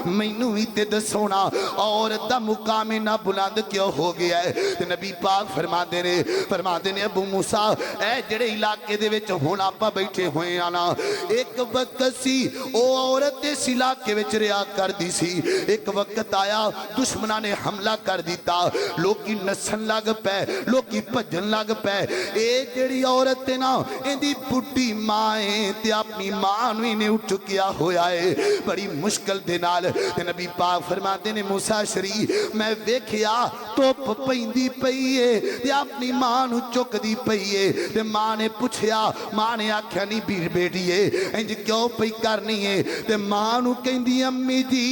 मैनू भी ते दसोना औरत दा मुकाम इन्ना बुलंद क्यों हो गया है? ते नबी पाक फरमाते ने अबू मूसा, ए जेड़े इलाके दे विच हुण आपां बैठे होए आ ना, एक वक्त सी ओ औरत इस इलाके विच रिया करदी सी। एक वक्त आया दुश्मनां ने हमला कर दिता, लोकी नसन लग पे, लोकी भजन लग पे। ए जेड़ी औरत है ना, इहदी बुढ़ी मां है ते अपनी मां नूं इहने उठ चुकिया होया है बड़ी मुश्किल दे नाल। ते नबी पाक फरमाते ने, मूसा शरीफ मैं वेखिया धुप पैंदी पई है ते अपनी मां नूं चुकदी पई है। ते मां ने पुछया, मां ने आख्या नहीं बीर बेटीए इंज क्यों पई करनी है? ते मां नूं कहंदी, अम्मी जी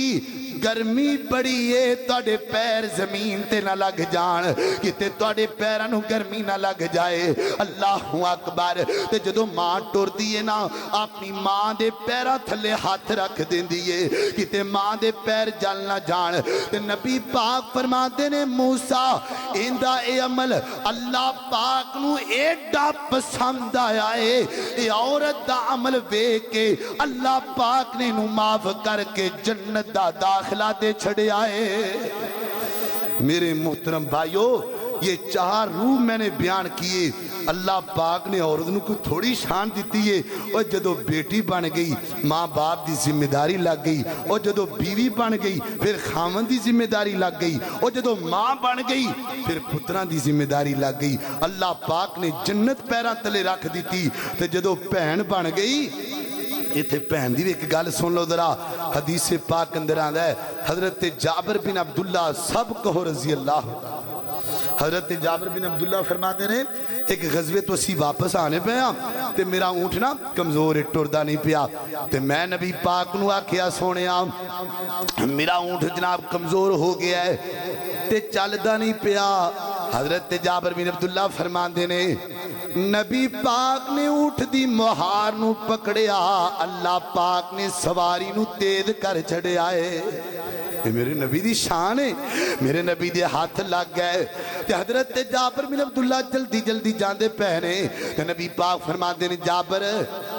गर्मी बड़ी है, तुहाडे पैर जमीन ते ना लग जान, किते तुहाडे पैरां नूं गर्मी ना लग जाए। अल्लाहू अकबर। ते जदों मां टुरदी है ना, अपनी मां दे पैरां थल्ले हाथ रख देंदी है, किते मां दे पैर जल ना जान। ते नबी पाक फरमाते ने, मूसा इंदा ए अमल अल्लाह पाक नूं एडा पसंद आया है, ए औरत दा अमल वेख के अल्लाह पाक ने इनू माफ करके जन्नत दा दाखला दे छड़िया है। मेरे मोहतरम भाइयों, ये 4 रूह मैंने बयान किए। अल्लाह पाक ने औरत नूं कोई थोड़ी शान दी है। और जदों बेटी बन गई माँ बाप की जिम्मेदारी लग गई, और जदों बीवी बन गई फिर खावन की जिम्मेदारी लग गई, और जदों माँ बन गई फिर पुत्रां की जिम्मेदारी लग गई। अल्लाह पाक ने जन्नत पैरां तले रख दी। ते जदों भैन बन गई, इत्थे भैन दी भी एक गल सुन लो जरा। हदीस पाक अंदर आंदा है, हजरत जाबिर बिन अब्दुल्ला सब कहो रजी अल्लाह। हजरत जाबिर बिन अब्दुल्ला फरमाते ने एक गजवे तो असी वापस आने पे ते मेरा ऊँट ना कमजोर है, टुरदा नहीं पिया। ते मैं नबी पाक नूं आखिया सोने मेरा ऊँट जनाब कमजोर हो गया है ते चलदा नहीं पिया। हजरत जाबिर बिन अब्दुल्ला फरमाते ने नबी पाक ने ऊँट दी मुहार नूं पकड़िया, अल्लाह पाक ने सवारी नूं तेज कर छड़िया है। ये मेरे नबी दी शान है, मेरे नबी दे हाथ लग गए। ते हजरत जाबिर बिन अब्दुल्ला जल्दी जल्दी जाते पे ने, ते नबी पाक फरमाते ने जाबिर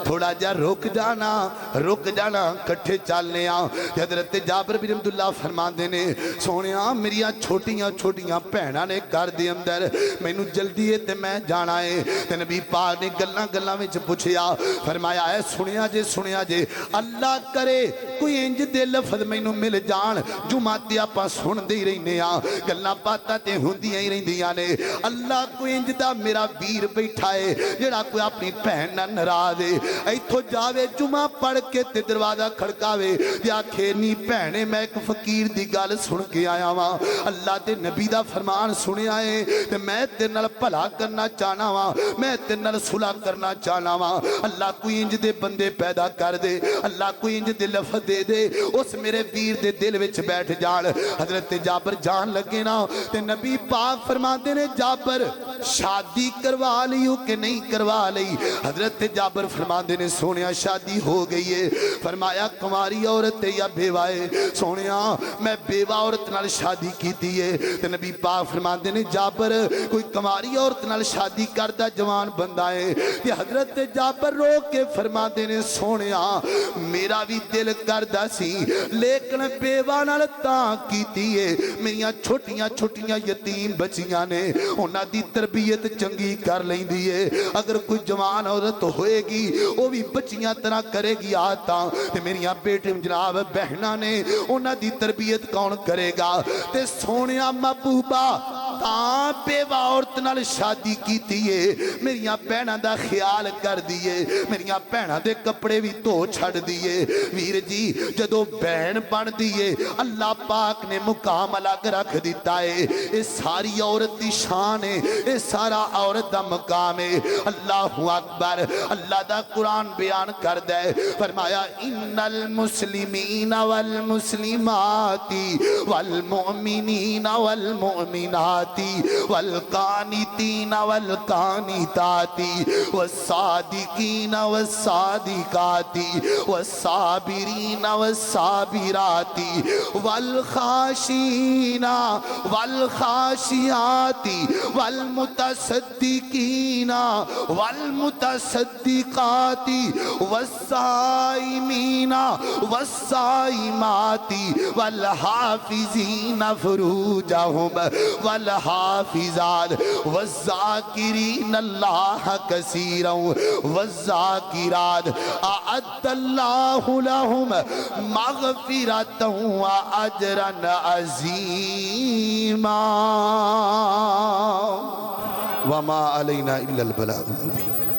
थोड़ा जा रुक जाना कट्ठे चलने आ। हजरत जाबिर बिन अब्दुल्ला फरमाते ने सोनिया मेरिया छोटियां छोटियां भैनां ने घर दे अंदर, मैनू जल्दी है ते मैं जाना है। ते नबी पाक ने गल्लां गल्लां विच पुछया, फरमाया है सुनिया जे अल्लाह करे कोई इंज दे लफज मैनू मिल जान, जुमा ते आपां सुनदे ही रहने आ, गल्लां बातां ते हुंदियां ही रहिंदियां ने। अल्लाह कोई इंज दा मेरा वीर बैठा है जेड़ा कोई अपनी भैन नाल नाराज है, इत्थों जावे जुमा पढ़ के ते दरवाजा खड़कावे ते आखे नी भैने मैं एक फकीर दी गल सुन के आया वां, अल्लाह दे नबी दा फरमान सुनिया है ते मैं तेरे नाल भला करना चाहना वां, मैं तेरे नाल सुलह करना चाहना वां। अल्लाह कोई इंज दे बंदे पैदा कर दे, अल्लाह कोई इंज दे लफ्ज़ दे दे उस मेरे वीर दे दिल विच बैठ जान। हजरत जाबिर जान लगे ना ते नबी पाक फरमाते ने जाबिर शादी करवा ली हो कि नहीं करवा ली। हजरत जाबिर फरमाते ने सोनिया शादी हो गई है। फरमाया कुमारी औरत या बेवा है? सोनिया मैं बेवा औरत नाल शादी की है। ते नबी पाक फरमाते ने जाबिर कोई कुमारी औरत नाल शादी करदा जवान बंदा है। ते हजरत जाबिर रो के फरमाते ने सोनिया मेरा भी दिल करदा सी लेकिन बेवा नाल तां कीती है, मेरियां छोटियां छोटियां यतीम बच्चियां ने उन्हां दी तरबियत चंगी कर लैंदी है। अगर कोई जवान औरत होएगी वो भी बच्चियां तरह करेगी आतां ते मेरियां बेटे जनाब बहना ने उन्हां दी तरबियत कौन करेगा? ते सोनिया महबूबा तां बेवा औरत नाल शादी कीती है, मेरियां भैणां दा ख्याल कर दिए, मेरियां भैणां दे कपड़े भी धो छड़ दिए। वीर जी जदों भैन बनदी है अल्लाह पाक ने मुकाम अलग रख दिता है। ये सारी औरत की शान है, ये सारा औरत दा मुकाम है। अल्लाहु अकबर। अल्लाह दा कुरान बयान करदा है, फरमाया इन्नल मुस्लिमीना वल मुस्लिमाती वल मुमिनीना वल मुमिनाती वल कानितीना वल कानिताती वस्सादिकीना वस्सादिकाती वस्साबिरीना वस्साबिराती वल खाशीना वल खाशियाती वल मुतसद्दिकीना वल मुतसद्दिकाती वस्साइमीना वस्साइमाती वल हाफिजीना फुरूजहुम वल हाफिजात वज़्ज़ाकिरीन अल्लाह कसीरन वज़्ज़ाकिरात अअद्दल्लाहु लहुम मग़फ़िरतन व अजरन अज़ीमा वमा अलैना इल्लल बलागुल मुबीन।